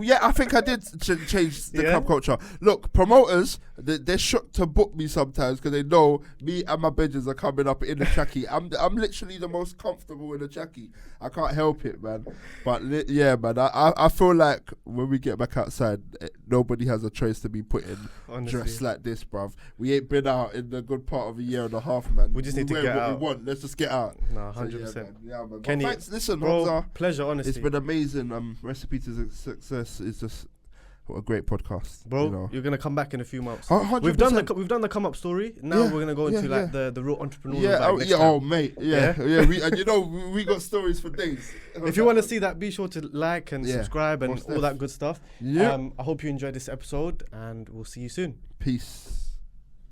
Speaker 2: Yeah, I think I did change the club culture. Look, promoters, they're shook to book me sometimes because they know me and my bedrooms are coming up in the trackie. I'm literally the most comfortable in the trackie. I can't help it, man. But man, I feel like when we get back outside, nobody has a choice to be put in dressed like this, bruv. We ain't been out in a good part of a year and a half, man.
Speaker 1: We just need to get out.
Speaker 2: We want. Let's just get out.
Speaker 1: No, 100%.
Speaker 2: Yeah, man.
Speaker 1: Kenny,
Speaker 2: thanks. Listen,
Speaker 1: bro,
Speaker 2: Humza,
Speaker 1: pleasure, honestly.
Speaker 2: It's been amazing. Recipe to Success is just what a great podcast,
Speaker 1: bro. You're gonna come back in a few months.
Speaker 2: 100%.
Speaker 1: We've done the come up story. Now we're gonna go into the real entrepreneurial.
Speaker 2: Mate. We got stories for days.
Speaker 1: If you want to see that, be sure to like and subscribe and all that good stuff. I hope you enjoyed this episode, and we'll see you soon.
Speaker 2: Peace.